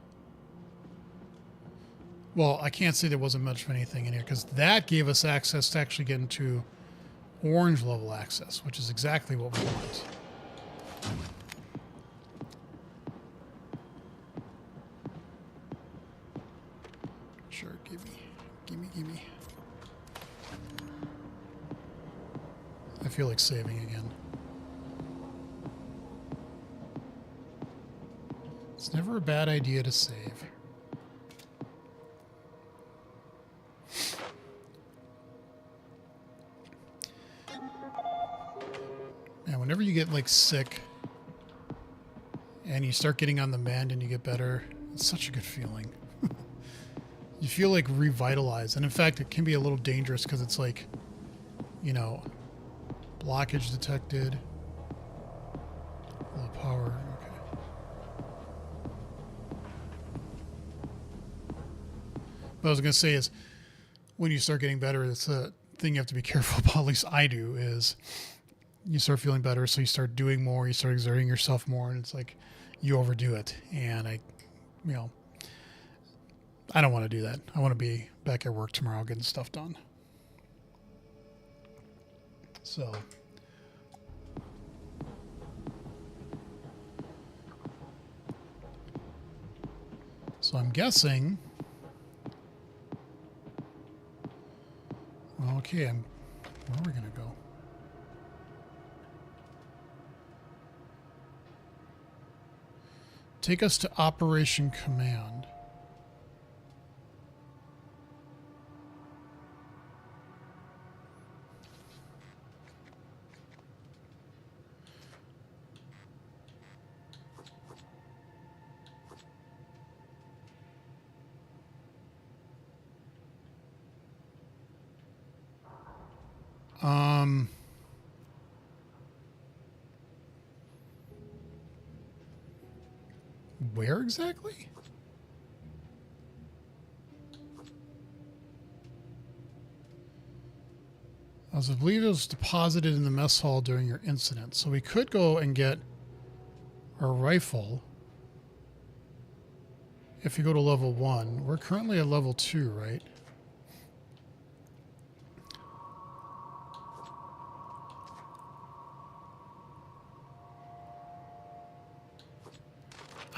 Well, I can't say there wasn't much of anything in here, because that gave us access to actually get into orange level access, which is exactly what we want. Sure, gimme. I feel like saving again. It's never a bad idea to save. And whenever you get like sick and you start getting on the mend and you get better, It's such a good feeling. You feel like revitalized. And in fact, it can be a little dangerous because it's like, you know, blockage detected. Low power. Okay. What I was going to say is when you start getting better, it's a thing you have to be careful about, at least I do, is you start feeling better. So you start doing more, you start exerting yourself more, and it's like you overdo it. And you know, I don't want to do that. I want to be back at work tomorrow getting stuff done. So I'm guessing. Okay, where are we gonna go? Take us to Operation Command. Where exactly? I believe it was deposited in the mess hall during your incident. So we could go and get our rifle. If you go to level 1. We're currently at level 2, right?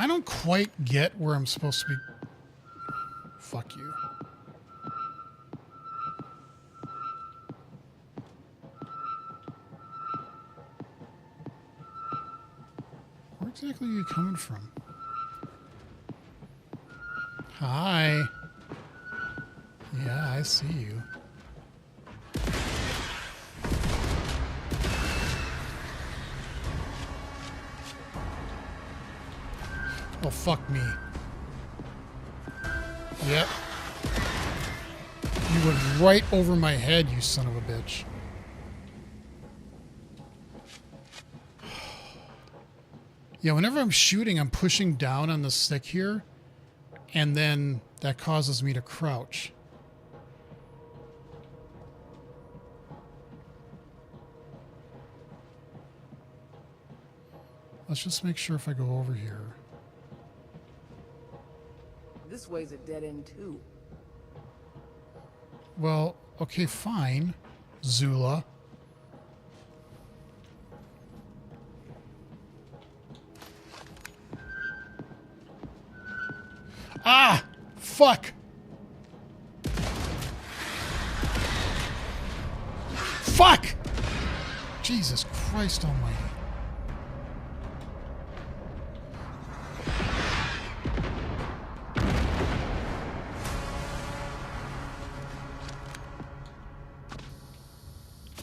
I don't quite get where I'm supposed to be. Fuck you. Where exactly are you coming from? Hi. Yeah, I see you. Oh, fuck me. Yep. You went right over my head, you son of a bitch. Yeah, whenever I'm shooting, I'm pushing down on the stick here, and then that causes me to crouch. Let's just make sure if I go over here. This way's a dead end too. Well, okay, fine, Zula. Ah! Fuck! Fuck! Jesus Christ almighty.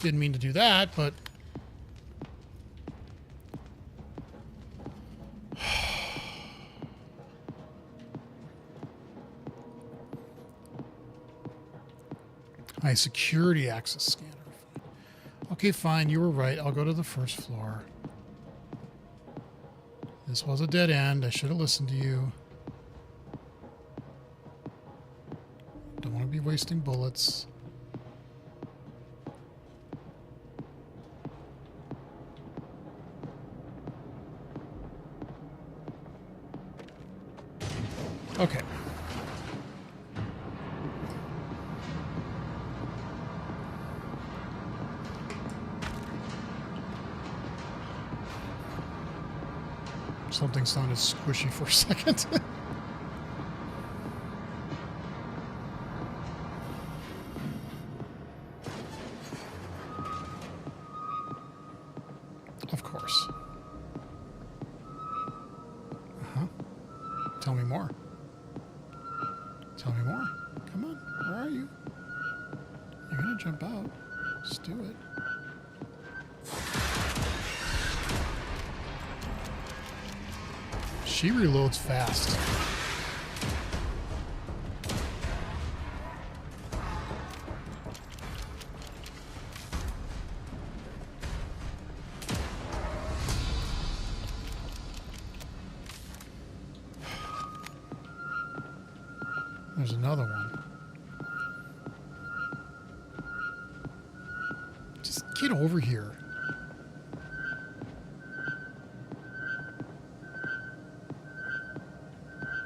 Didn't mean to do that, but... My security access scanner. Okay, fine, you were right. I'll go to the first floor. This was a dead end. I should have listened to you. Don't want to be wasting bullets. Okay. Something sounded squishy for a second. Of course. Uh-huh. Tell me more. Tell me more. Come on. Where are you? You're gonna jump out. Just do it. She reloads fast. There's another one. Just get over here.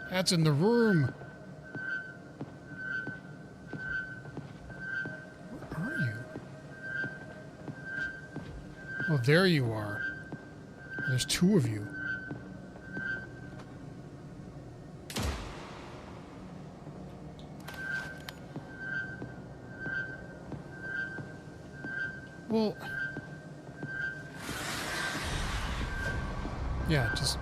That's in the room. Where are you? Oh, there you are. There's two of you. Well, yeah, just...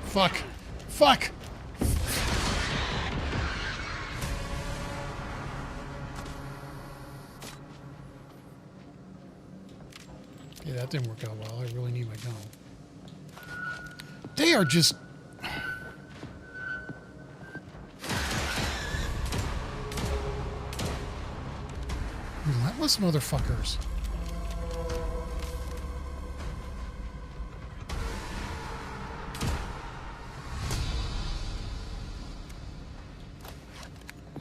Fuck. Fuck! Yeah, that didn't work out well. I really need my gun. They are just... relentless motherfuckers.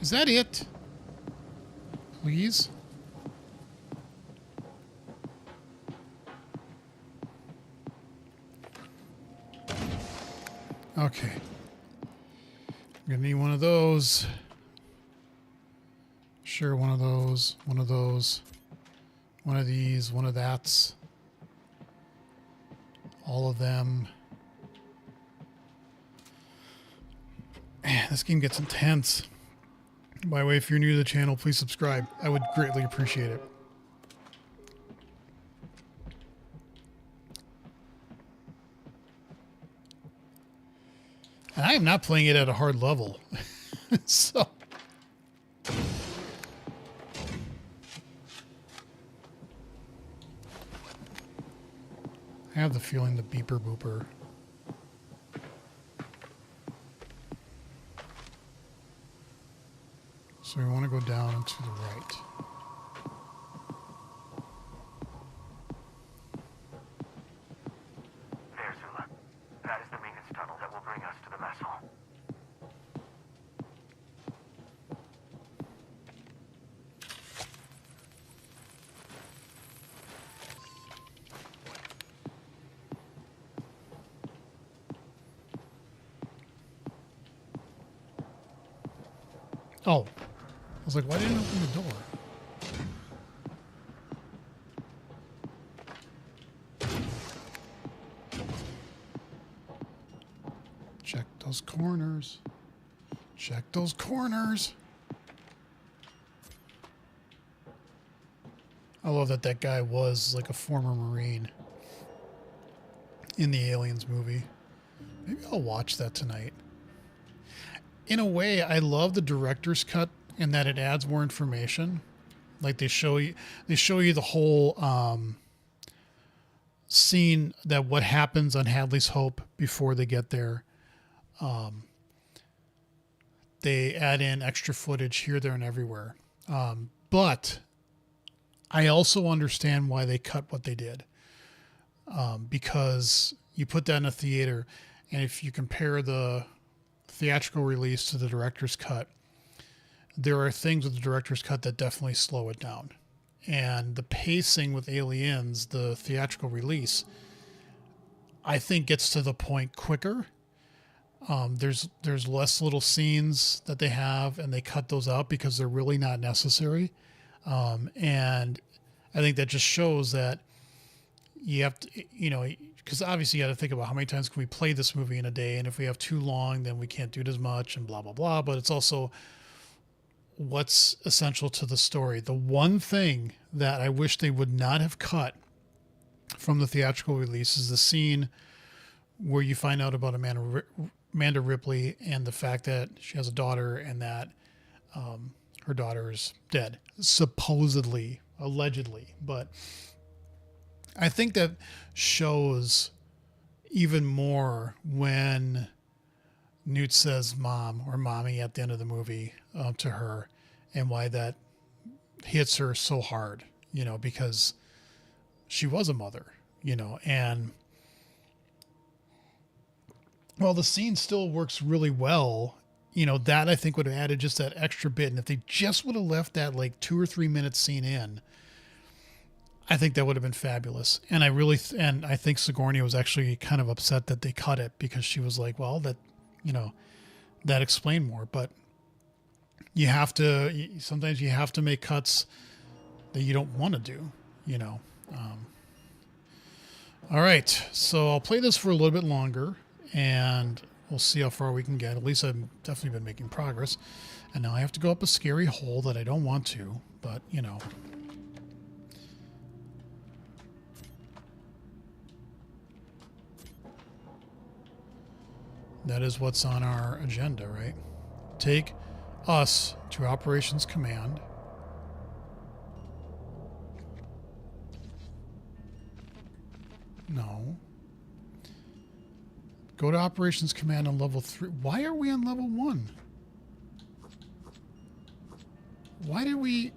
Is that it? Please? Okay. I'm gonna need one of those. Sure, one of those, one of those, one of these, one of that's. All of them. Man, this game gets intense. By the way, if you're new to the channel, please subscribe. I would greatly appreciate it. And I am not playing it at a hard level. So... I have the feeling the beeper booper. So we want to go down and to the right. There, Zula. That is the maintenance tunnel that will bring us to the mess hall. Oh. I was like, why didn't it open the door? Check those corners. Check those corners. I love that that guy was like a former Marine in the Aliens movie. Maybe I'll watch that tonight. In a way, I love the director's cut in that it adds more information. Like they show you the whole scene that what happens on Hadley's Hope before they get there. They add in extra footage here, there, and everywhere. But I also understand why they cut what they did. Because you put that in a theater, and if you compare the theatrical release to the director's cut, there are things with the director's cut that definitely slow it down. And the pacing with Aliens, the theatrical release, I think gets to the point quicker. There's less little scenes that they have, and they cut those out because they're really not necessary. And I think that just shows that you have to, you know, because obviously you got to think about how many times can we play this movie in a day, and if we have too long, then we can't do it as much, and blah, blah, blah. But it's also what's essential to the story. The one thing that I wish they would not have cut from the theatrical release is the scene where you find out about Amanda Ripley and the fact that she has a daughter and that her daughter is dead, supposedly, allegedly. But I think that shows even more when Newt says mom or mommy at the end of the movie to her, and why that hits her so hard, you know, because she was a mother, you know, and while the scene still works really well, you know, that I think would have added just that extra bit. And if they just would have left that like 2 or 3 minute scene in, I think that would have been fabulous. And and I think Sigourney was actually kind of upset that they cut it, because she was like, well, that, you know, that explained more. But sometimes you have to make cuts that you don't want to do, you know. All right, so I'll play this for a little bit longer, and we'll see how far we can get. At least I've definitely been making progress. And now I have to go up a scary hole that I don't want to, but, you know. That is what's on our agenda, right? Take us to Operations Command. No. Go to Operations Command on level 3. Why are we on level 1? Why did we...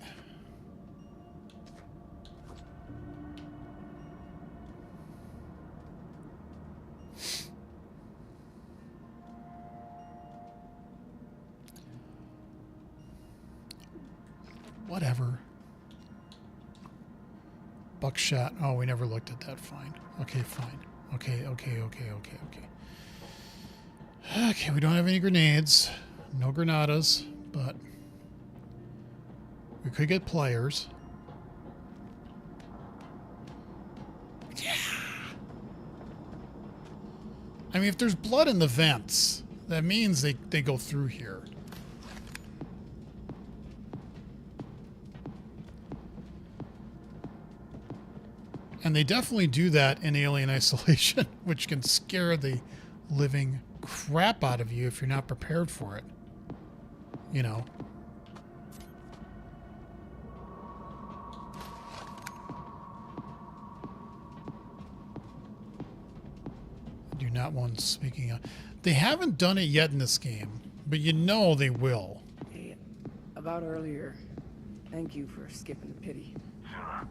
Whatever. Buckshot. Oh, we never looked at that. Fine. Okay, fine. Okay. Okay, we don't have any grenades. No granadas, but we could get pliers. Yeah. I mean, if there's blood in the vents, that means they go through here. And they definitely do that in Alien Isolation, which can scare the living crap out of you if you're not prepared for it. You know. I do not want speaking of. They haven't done it yet in this game, but you know they will. Hey, about earlier, thank you for skipping the pity. Zula,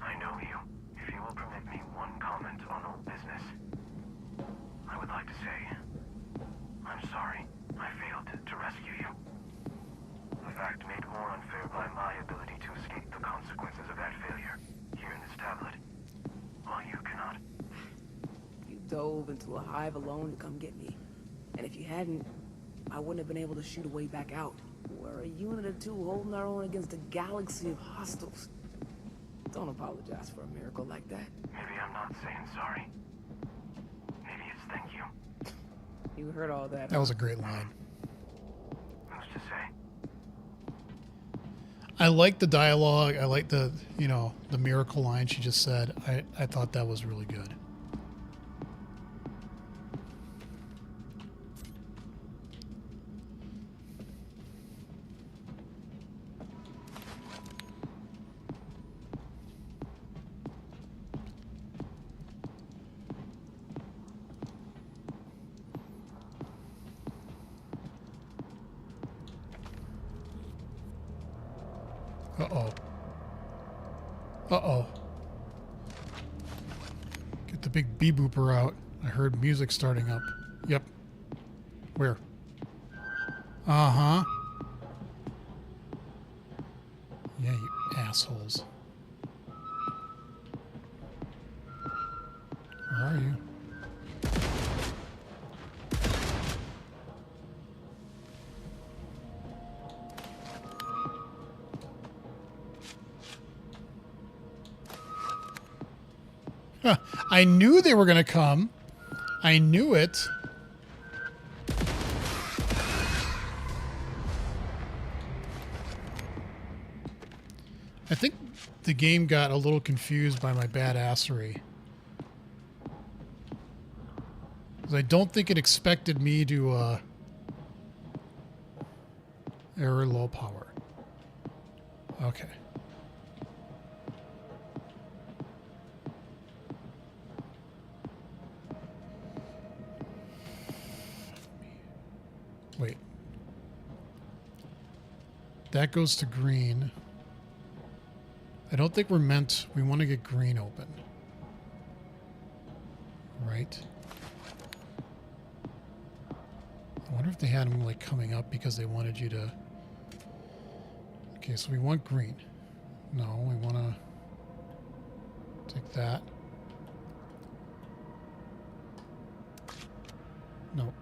I know you. If you will permit me one comment on old business, I would like to say, I'm sorry I failed to rescue you. A fact made more unfair by my ability to escape the consequences of that failure here in this tablet, while you cannot. You dove into a hive alone to come get me. And if you hadn't, I wouldn't have been able to shoot a way back out. We're a unit of two holding our own against a galaxy of hostiles. Don't apologize for a miracle like that. Maybe I'm not saying sorry. Maybe it's thank you. You heard all that. That was a great line. Who's to say? I like the dialogue. I like the, you know, the miracle line she just said. I thought that was really good. Uh-oh. Uh-oh. Get the big bee-booper out. I heard music starting up. Yep. Where? Uh-huh. Yeah, you assholes. Where are you? Huh. I knew they were going to come. I knew it. I think the game got a little confused by my badassery. 'Cause I don't think it expected me to error low power. Okay. Wait. That goes to green. I don't think we want to get green open. Right? wonder if they had them like coming up because they wanted you to... Okay, so we want green. No, we want to take that. No.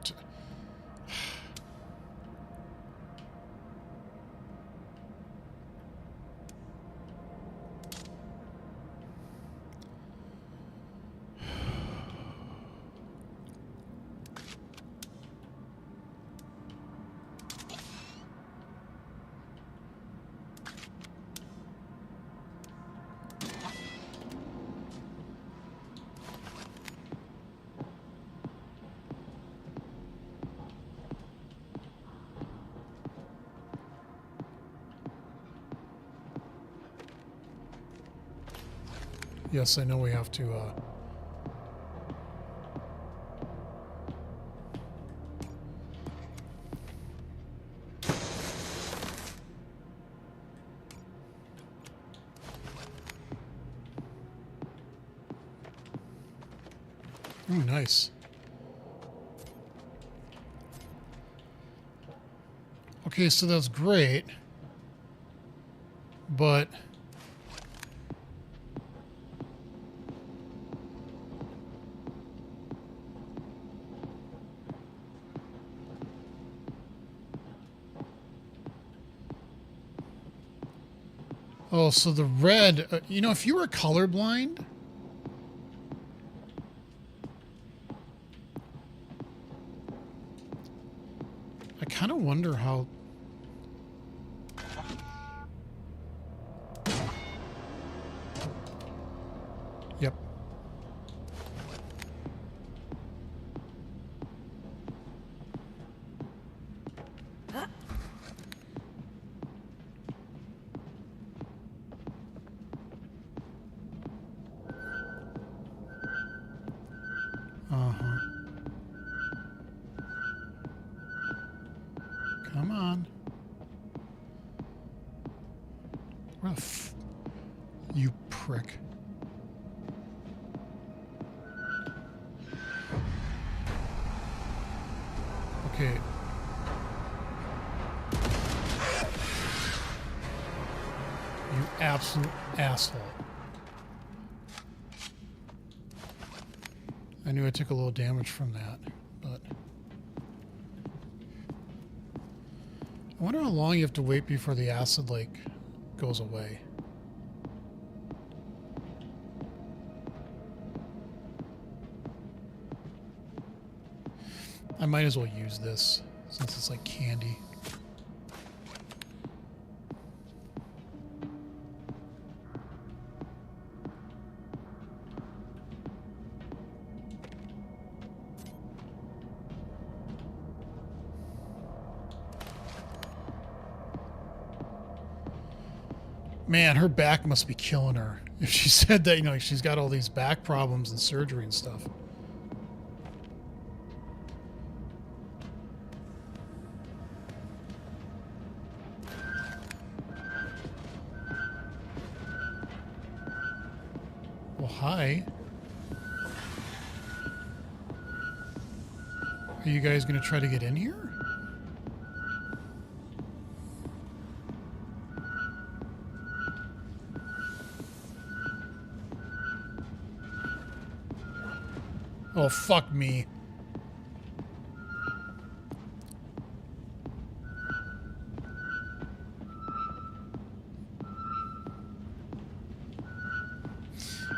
Yes, I know we have to, Ooh, nice. Okay, so that's great. But... Oh, so the red... you know, if you were colorblind... I kind of wonder how... Yep. Uh-huh. Come on. Where the f... You prick. Okay. You absolute asshole. I knew I took a little damage from that, but... I wonder how long you have to wait before the acid, like, goes away. I might as well use this, since it's like candy. Man, her back must be killing her. If she said that, you know, like she's got all these back problems and surgery and stuff. Well, hi. Are you guys going to try to get in here? Oh, fuck me.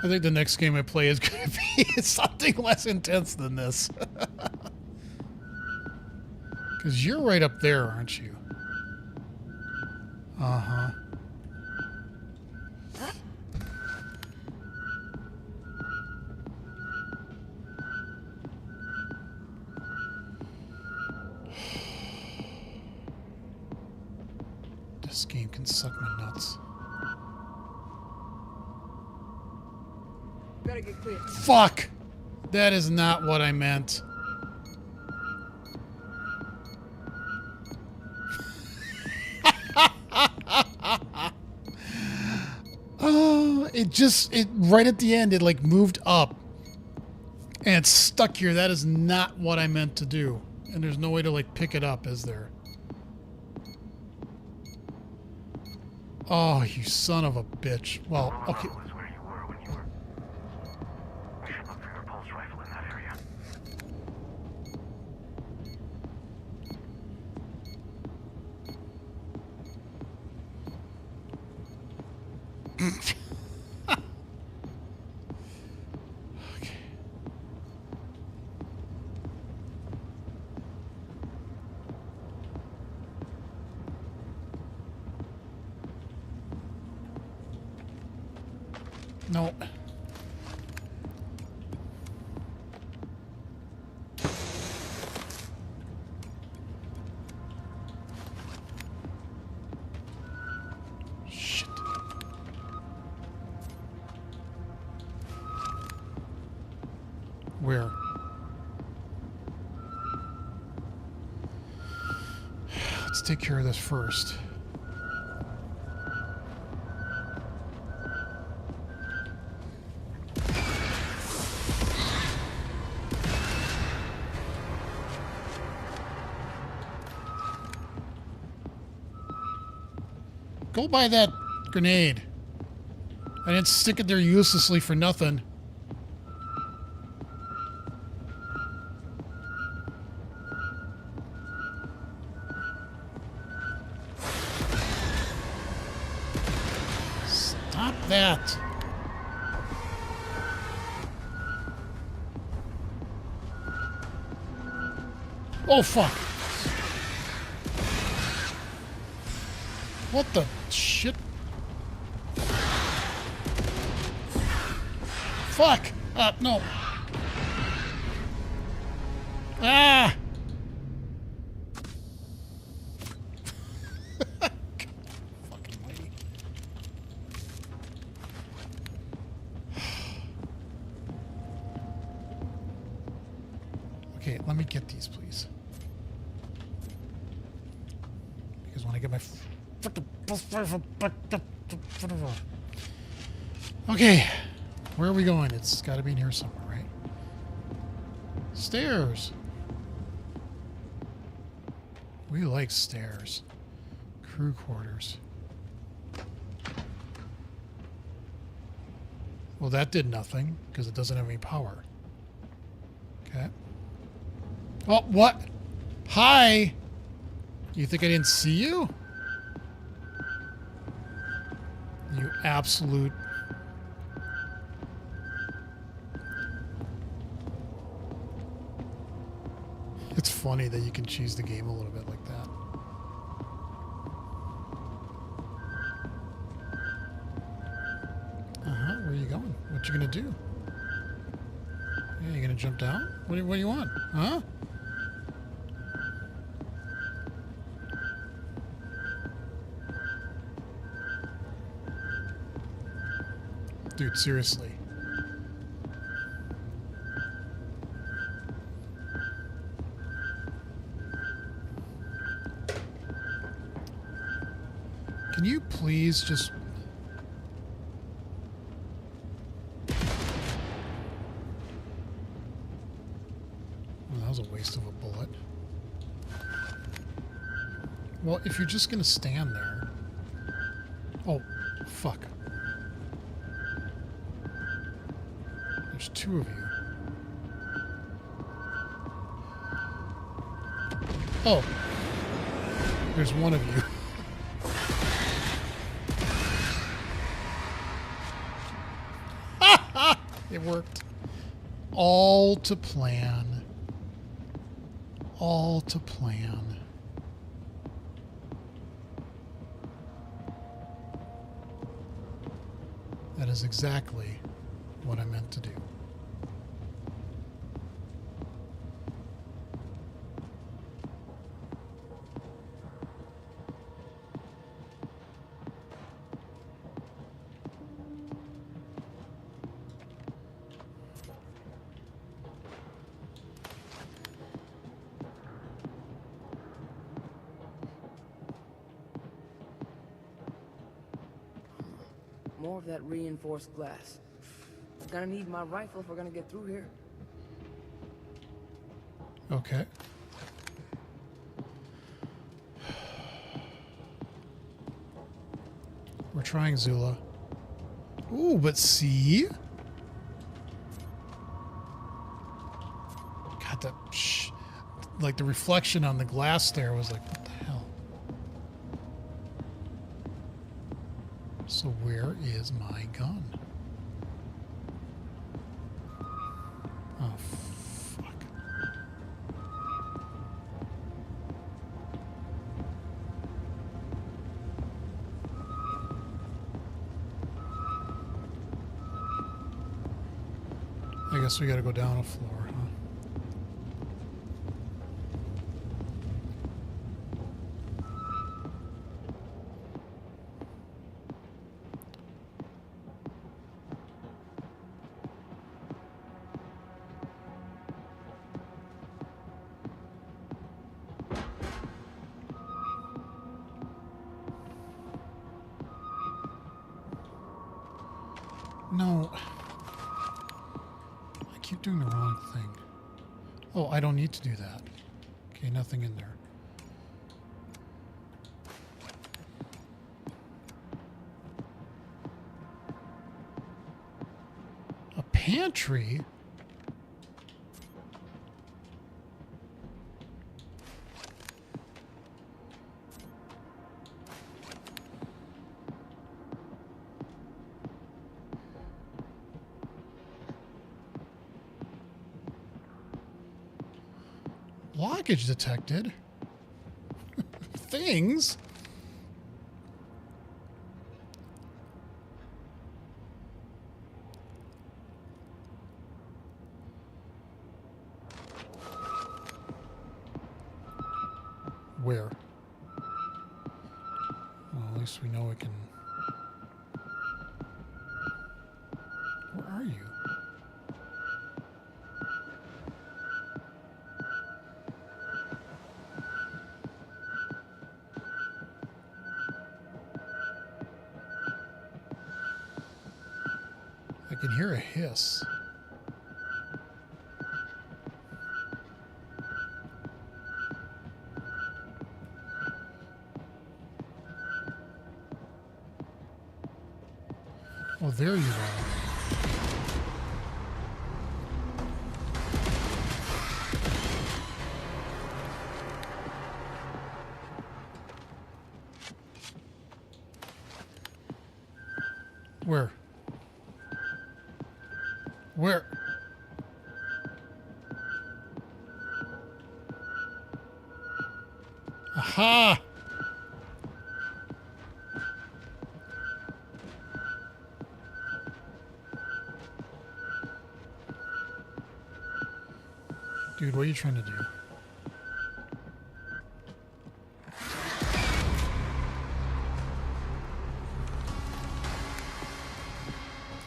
I think the next game I play is going to be something less intense than this. Because you're right up there, aren't you? Uh-huh. This game can suck my nuts. Better get clear. Fuck! That is not what I meant. Oh, it right at the end, it like moved up. And it's stuck here. That is not what I meant to do. And there's no way to, like, pick it up, is there? Oh, you son of a bitch. Well, okay. Below is where you were when you were. We should look for your pulse rifle in that area. Okay. No. Shit. Where? Let's take care of this first. Go buy that grenade. I didn't stick it there uselessly for nothing. Stop that. Oh, fuck. What the shit? Fuck! No. Ah! Fucking lady. Okay, let me get these, please. Because when I get my... Okay, where are we going? It's got to be in here somewhere, right? Stairs. We like stairs. Crew quarters. Well, that did nothing because it doesn't have any power. Okay. Oh, what? Hi. You think I didn't see you? You absolute... It's funny that you can cheese the game a little bit like that. Uh-huh, where are you going? What you gonna do? Yeah, you gonna jump down? What do you want? Huh? Dude, seriously. Can you please just... Well, that was a waste of a bullet. Well, if you're just gonna stand there... Oh, fuck. There's two of you. Oh. There's one of you. It worked. All to plan. All to plan. That is exactly what I meant to do. More of that reinforced glass. Gonna need my rifle if we're gonna get through here. Okay. We're trying, Zula. Ooh, but see? God, that like the reflection on the glass there was like, what the hell? So where is my gun? Oh, fuck. I guess we gotta go down a floor, huh? No. I keep doing the wrong thing. Oh, I don't need to do that. Okay, nothing in there. A pantry? Blockage detected. Things. Where? Well, at least we know we can. Where are you? I can hear a hiss. Oh, there you are. Where? Where? Aha! Dude, what are you trying to do?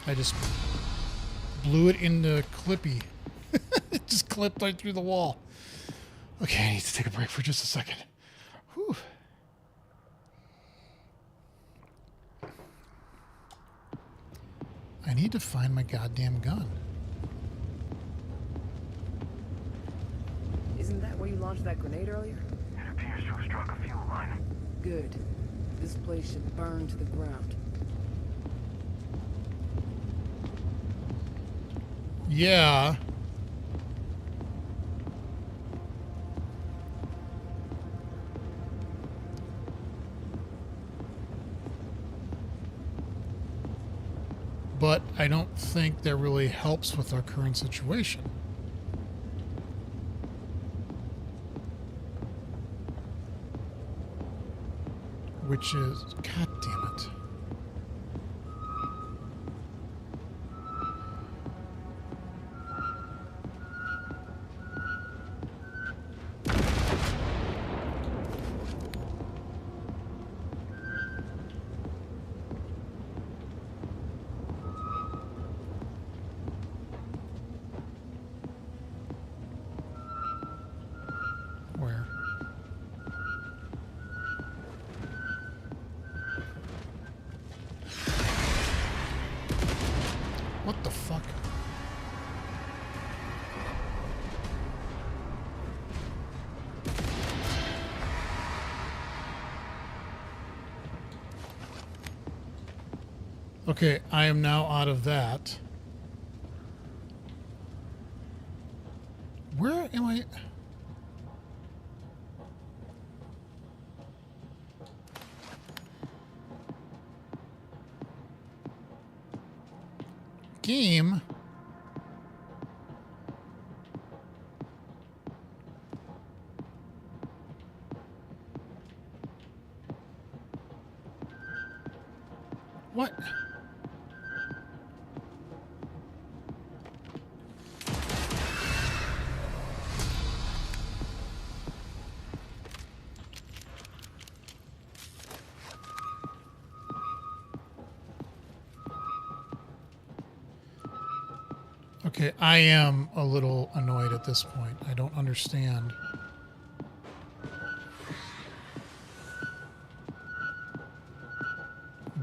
I just blew it into Clippy. It just clipped right through the wall. Okay, I need to take a break for just a second. Whew. I need to find my goddamn gun. Isn't that where you launched that grenade earlier? It appears to have struck a fuel line. Good. This place should burn to the ground. Yeah. But I don't think that really helps with our current situation. Which is, God damn it. Where? Okay, I am now out of that. Where am I? Game? What? Okay, I am a little annoyed at this point. I don't understand.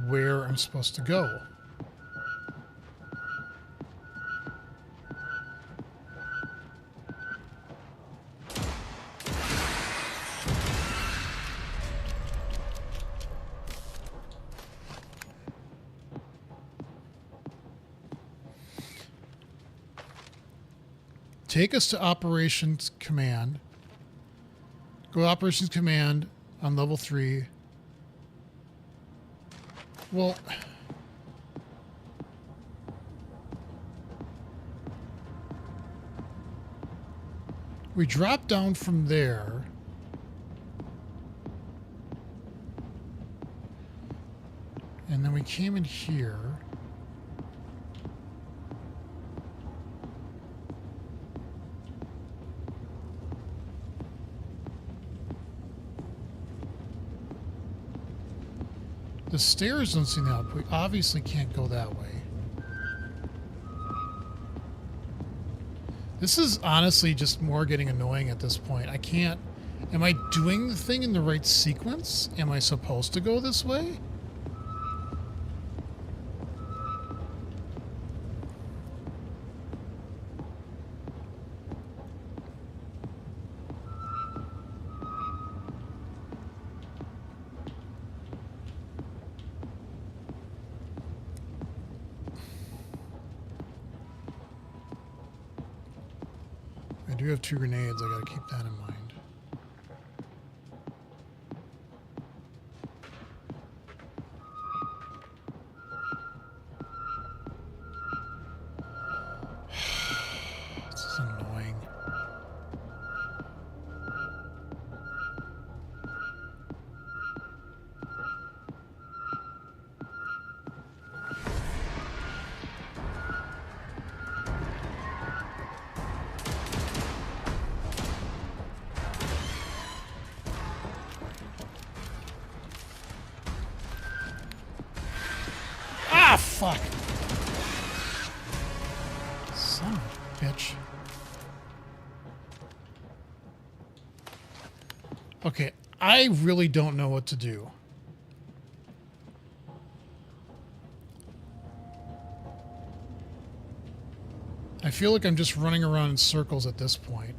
Where I'm supposed to go. Take us to Operations Command. Go to Operations Command on level 3. Well, we dropped down from there. And then we came in here. The stairs don't seem to help. We obviously can't go that way. This is honestly just more getting annoying at this point. I can't... Am I doing the thing in the right sequence? Am I supposed to go this way? I do have 2 grenades. I gotta keep that in mind. This is annoying. Ah, fuck! Son of a bitch. Okay, I really don't know what to do. I feel like I'm just running around in circles at this point.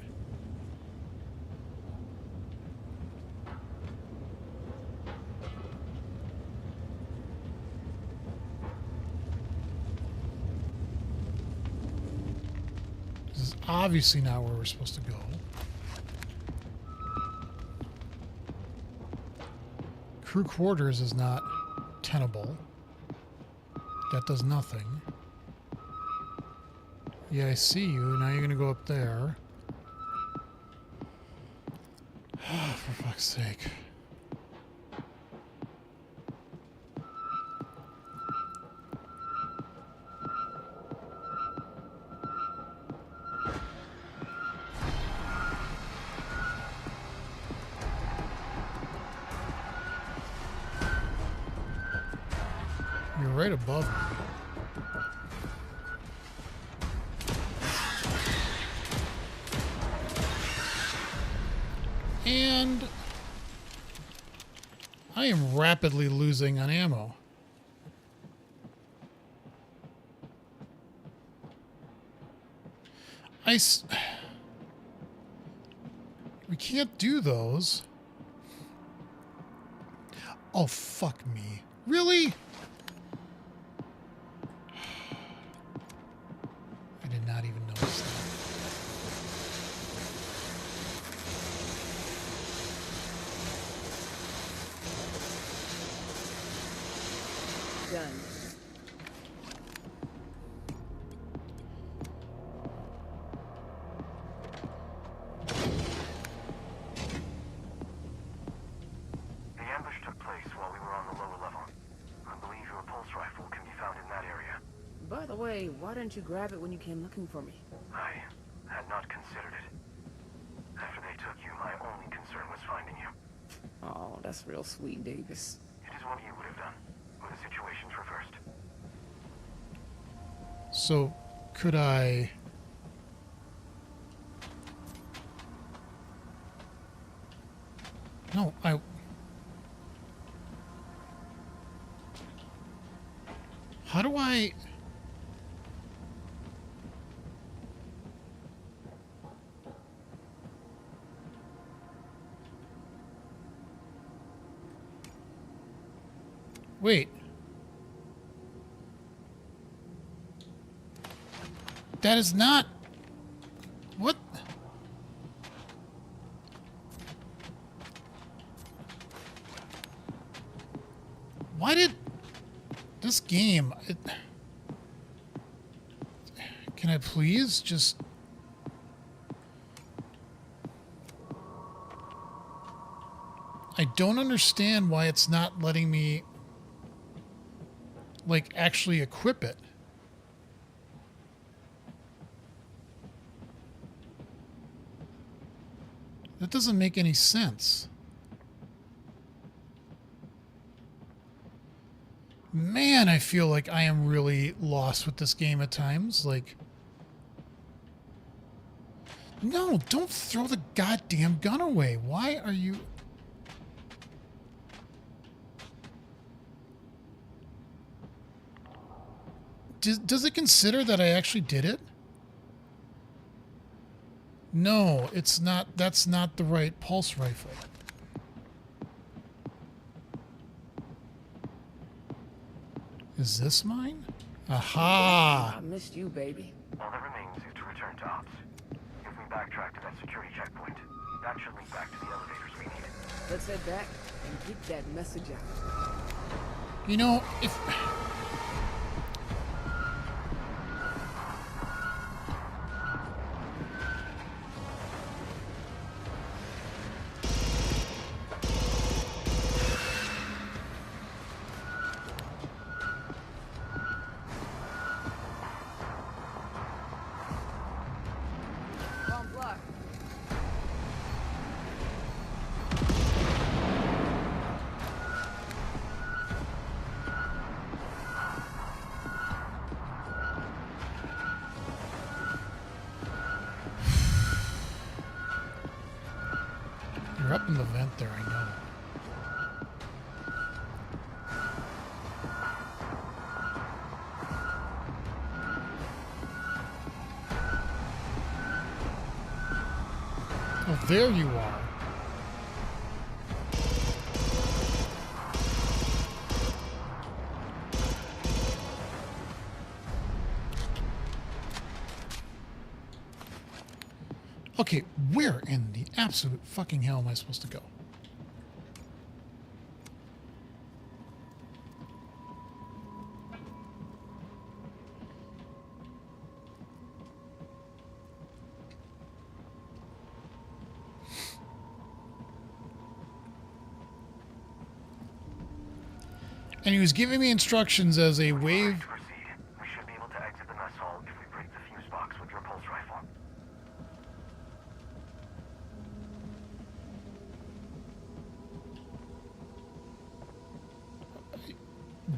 This is obviously not where we're supposed to go. Crew quarters is not tenable. That does nothing. Yeah, I see you. Now you're going to go up there. For fuck's sake. You're right above me. And I am rapidly losing on ammo. We can't do those. Oh, fuck me. Really? done. The ambush took place while we were on the lower level. I believe your pulse rifle can be found in that area. By the way, why didn't you grab it when you came looking for me? I had not considered it. After they took you, my only concern was finding you. Oh, that's real sweet, Davis. It is what you would have done, when the situation's reversed. So, could I... No, I... How do I... Wait. That is not... What? Why did... This game... Can I please just... I don't understand why it's not letting me... like, actually equip it. That doesn't make any sense. Man, I feel like I am really lost with this game at times. Like... No, don't throw the goddamn gun away. Why are you... Does it consider that I actually did it? No, it's not. That's not the right pulse rifle. Is this mine? Aha! I missed you, baby. All that remains is to return to ops. If we backtrack to that security checkpoint, that should lead back to the elevators we need. Let's head back and get that message out. You know, if... Bomb block. You're up in the vent there, I know. Oh, there you are. Okay, where in the absolute fucking hell am I supposed to go? And he was giving me instructions as a wave... To proceed, we should be able to exit the mess hall if we break the fuse box with your pulse rifle.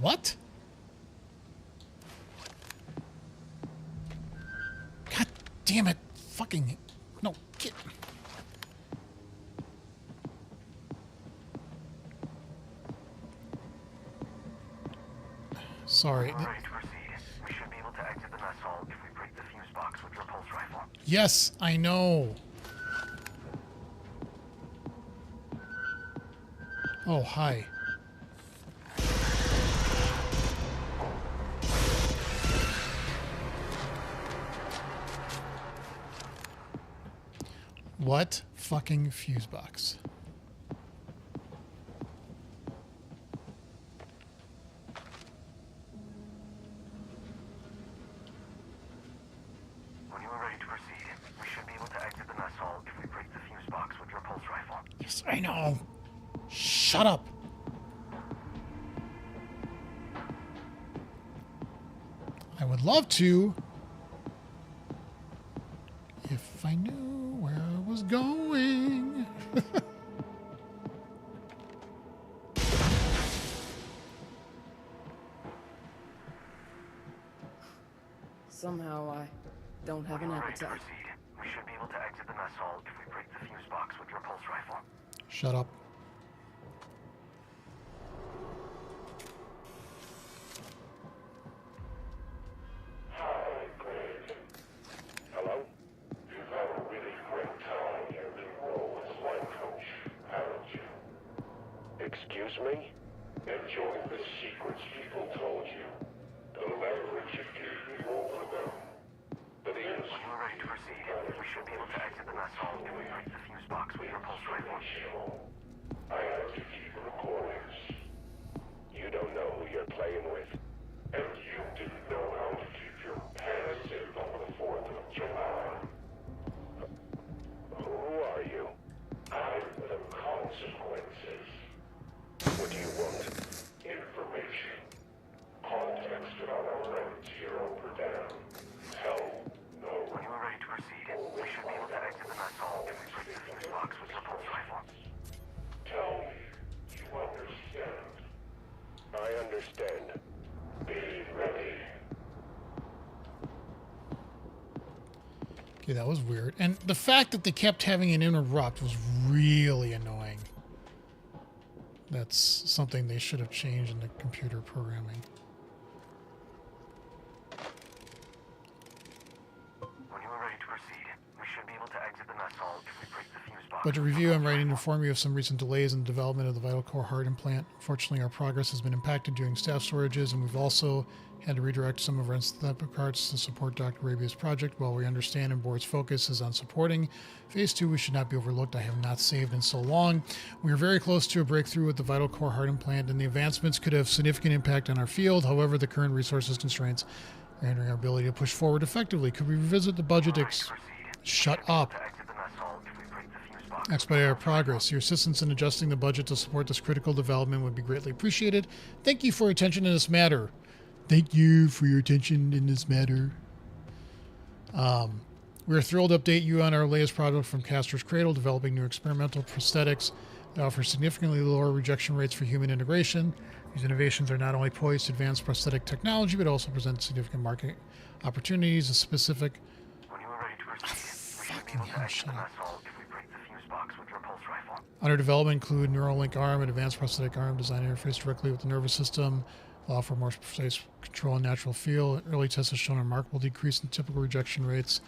What? God damn it. Fucking... No, get... Sorry. All right, to proceed, we should be able to exit the mess hall if we break the fuse box with your pulse rifle. Yes, I know. Oh, hi. What fucking fuse box? I know. Shut up. I would love to if I knew where I was going. Somehow I don't have an When we're ready to appetite. proceed, we should be able to exit the mess hall if we break the fuse box with your pulse rifle. Shut up. Hi, Greg. Hello? You've had a really great time in your new role as line coach, haven't you? Excuse me? Enjoying the secrets people told you. The leverage it gave me over them. But here's When we're ready to proceed, we should be able to exit the mess hall if we break the fuse box with your pulse rifle. I have to keep recordings. You don't know who you're playing with. And you didn't know how to keep your pants in on the 4th of July. Who are you? I'm the consequences. What do you want? Information. Context about our friends here over down. Hell, no. When you are ready to proceed, we should be able to exit the mess hall if we break the fuse box with your pulse rifle. Tell me you understand. I understand. Be ready. Okay, that was weird. And the fact that they kept having an interrupt was really annoying. That's something they should have changed in the computer programming. When you are ready to proceed, we should be able to exit the mess hall if we break the fuse box. But to review, I'm writing to inform you of some recent delays in the development of the vital core heart implant. Unfortunately, our progress has been impacted during staff shortages, and we've also had to redirect some of our anesthetic parts to support Dr. Arabia's project. While we understand and board's focus is on supporting phase 2, we should not be overlooked. I have not saved in so long. We are very close to a breakthrough with the vital core heart implant, and the advancements could have significant impact on our field. However, the current resources constraints are hindering our ability to push forward effectively. Could we revisit the budget? Shut up. To exit the mess hall if we break the fuse box. Expedite our progress. Your assistance in adjusting the budget to support this critical development would be greatly appreciated. Thank you for your attention in this matter. Thank you for your attention in this matter. We are thrilled to update you on our latest project from Castor's Cradle, developing new experimental prosthetics that offer significantly lower rejection rates for human integration. These innovations are not only poised to advance prosthetic technology, but also present significant market opportunities. A specific When you are ready to proceed, we should be able to exit the mess hall if we break the fuse box with your pulse rifle. under development include Neuralink arm, an advanced prosthetic arm designed to interface directly with the nervous system, offer more precise control and natural feel. Early tests have shown a remarkable decrease in typical rejection rates.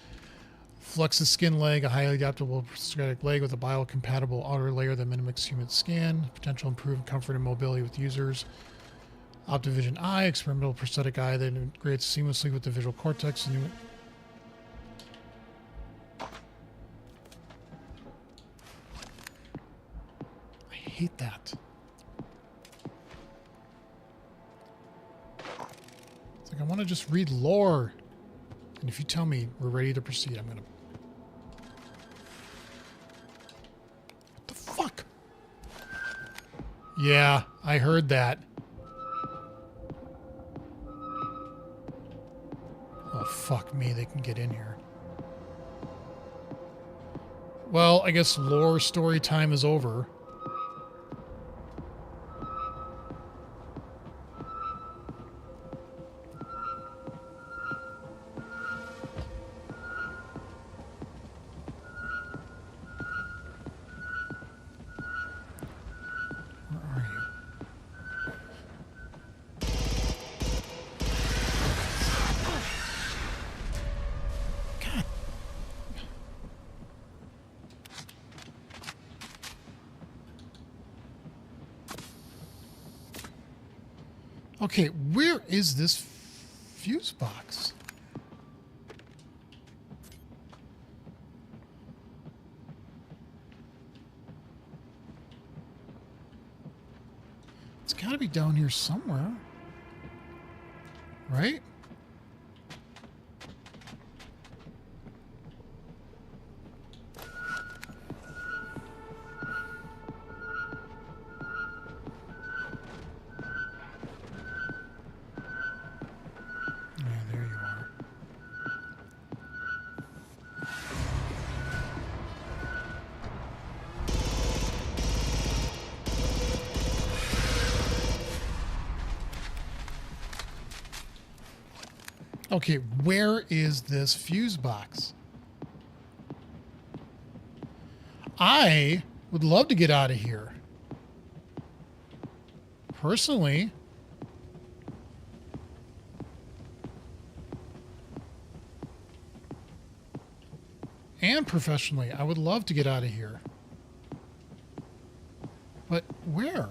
Flexus skin leg, a highly adaptable prosthetic leg with a biocompatible outer layer that mimics human skin. Potential improved comfort and mobility with users. Optivision eye, experimental prosthetic eye that integrates seamlessly with the visual cortex. New I hate that. It's like I want to just read lore. And if you tell me we're ready to proceed, I'm going to... What the fuck? Yeah, I heard that. Oh, fuck me, they can get in here. Well, I guess lore story time is over. Where are you? God. Okay, where is this fuse box? It's got to be down here somewhere. Right? Okay, where is this fuse box? I would love to get out of here. Personally. And professionally, I would love to get out of here. But where?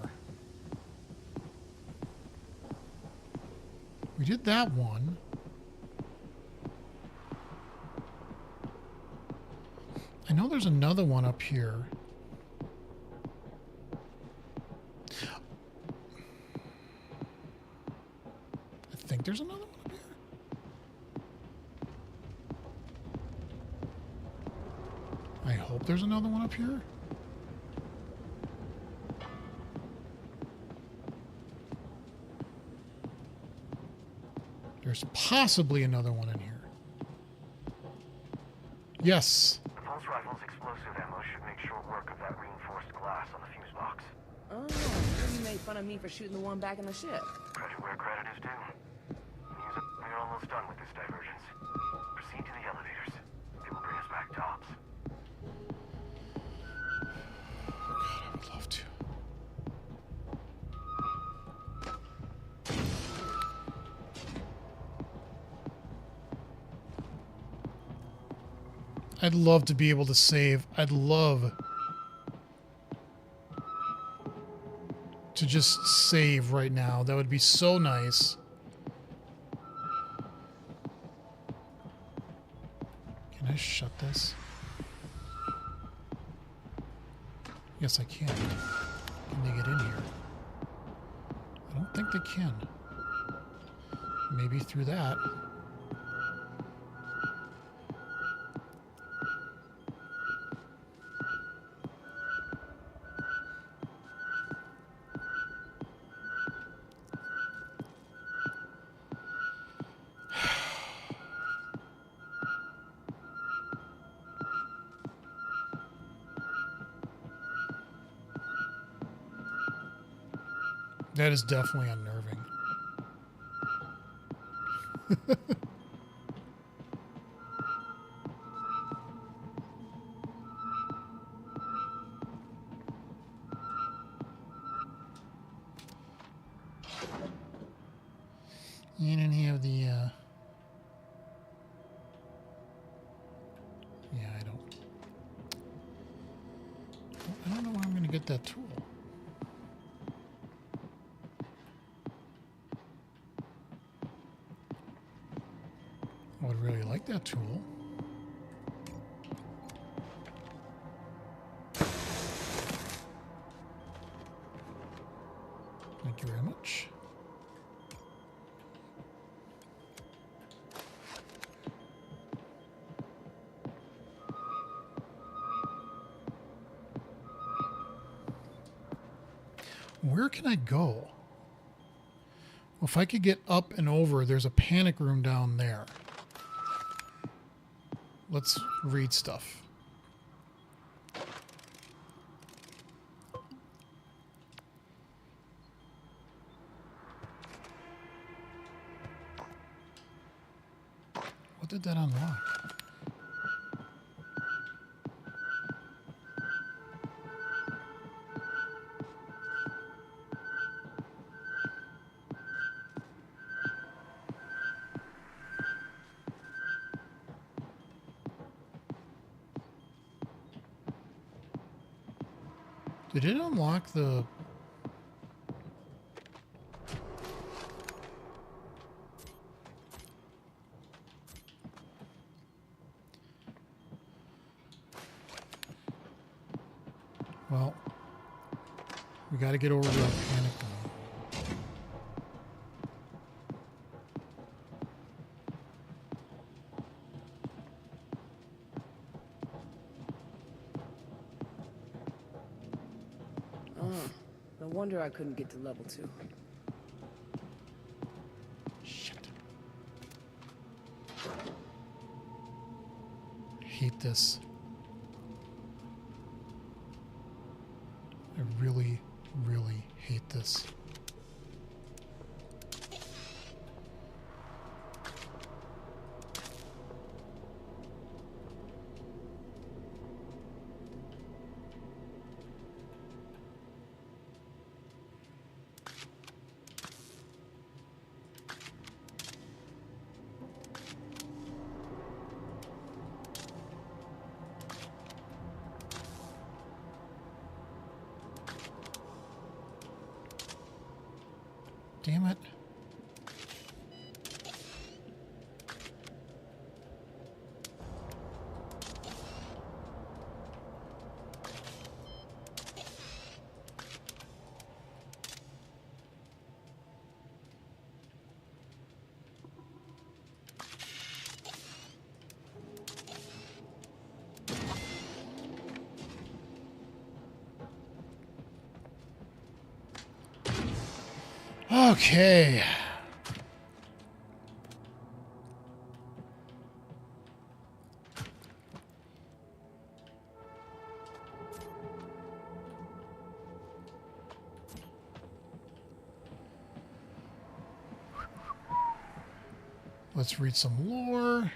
We did that one. I know there's another one up here. I think there's another one up here. I hope there's another one up here. There's possibly another one in here. Yes. The pulse rifle's explosive ammo should make short work of that reinforced glass on the fuse box. Oh, you made fun of me for shooting the one back in the ship. Credit where credit is due. We're almost done with this divergence. Proceed to the elevators. They will bring us back to ops. God, I would love to. I'd love to be able to save. I'd love to just save right now. That would be so nice. Can I shut this? Yes, I can. Can they get in here? I don't think they can. Maybe through that. That is definitely unnerving. You didn't have the, yeah, I don't know where I'm going to get that tool. I would really like that tool. Thank you very much. Where can I go? Well, if I could get up and over, there's a panic room down there. Let's read stuff. What did that unlock? Did it unlock the... Well, we got to get over to that panic room. No wonder I couldn't get to level 2. Shit. I hate this. I really, really hate this. damn it. Okay. Let's read some lore.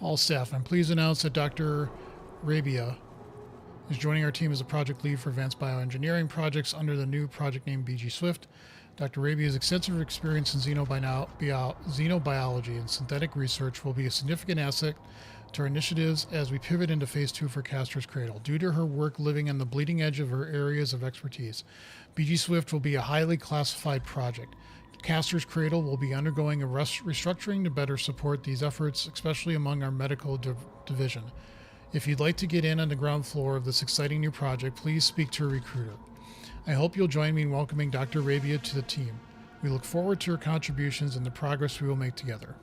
All staff, I'm pleased to announce that Dr. Rabia is joining our team as a project lead for advanced bioengineering projects under the new project name BG Swift. Dr. Rabia's extensive experience in xenobiology and synthetic research will be a significant asset to our initiatives as we pivot into phase 2 for Castor's Cradle. Due to her work living on the bleeding edge of her areas of expertise, BG Swift will be a highly classified project. Castor's Cradle will be undergoing a restructuring to better support these efforts, especially among our medical division. If you'd like to get in on the ground floor of this exciting new project, please speak to a recruiter. I hope you'll join me in welcoming Dr. Rabia to the team. We look forward to her contributions and the progress we will make together.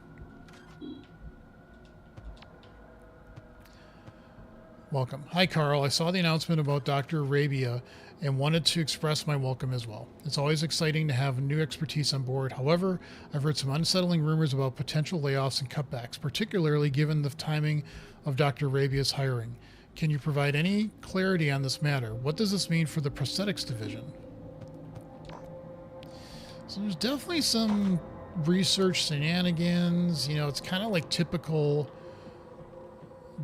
Welcome. Hi, Carl. I saw the announcement about Dr. Rabia and wanted to express my welcome as well. It's always exciting to have new expertise on board. However, I've heard some unsettling rumors about potential layoffs and cutbacks, particularly given the timing of Dr. Rabia's hiring. Can you provide any clarity on this matter? What does this mean for the prosthetics division? So there's definitely some research shenanigans. You know, it's kind of like typical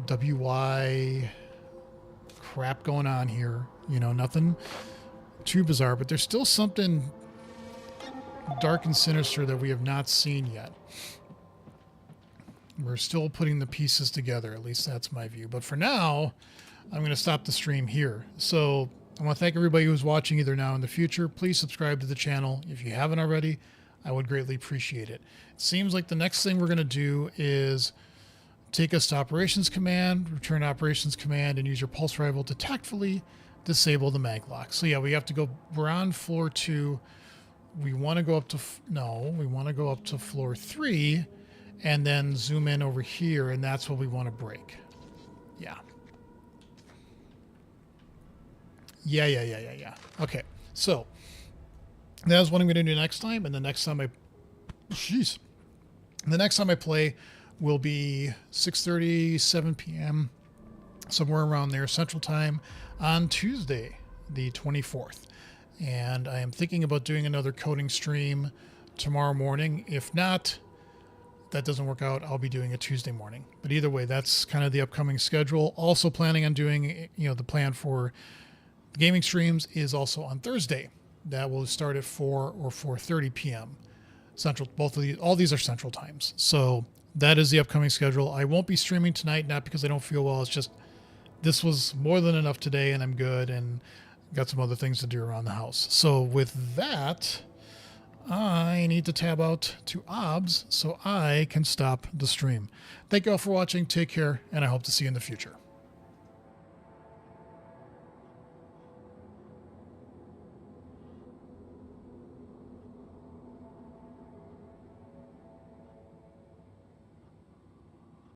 WY crap going on here. You know, nothing too bizarre, but there's still something dark and sinister that we have not seen yet. We're still putting the pieces together. At least that's my view. But for now, I'm going to stop the stream here. So I want to thank everybody who's watching either now or in the future. Please subscribe to the channel. If you haven't already, I would greatly appreciate it. It seems like the next thing we're going to do is take us to Operations Command, return Operations Command, and use your pulse rifle to tactfully disable the mag lock. So yeah, we have to go, we're on floor 2. We want to go up to, we want to go up to floor 3 and then zoom in over here, and that's what we want to break. Yeah. Yeah. Okay, so that's what I'm going to do next time, and the next time I play will be 6:30, 7 p.m., somewhere around there, Central Time, on Tuesday, the 24th. And I am thinking about doing another coding stream tomorrow morning. If not, that doesn't work out, I'll be doing it Tuesday morning. But either way, that's kind of the upcoming schedule. Also planning on doing, the plan for the gaming streams is also on Thursday. That will start at 4 or 4:30 p.m. Central. All these are Central times. So that is the upcoming schedule. I won't be streaming tonight, not because I don't feel well. It's just this was more than enough today, and I'm good, and got some other things to do around the house. So with that, I need to tab out to OBS so I can stop the stream. Thank you all for watching. Take care, and I hope to see you in the future.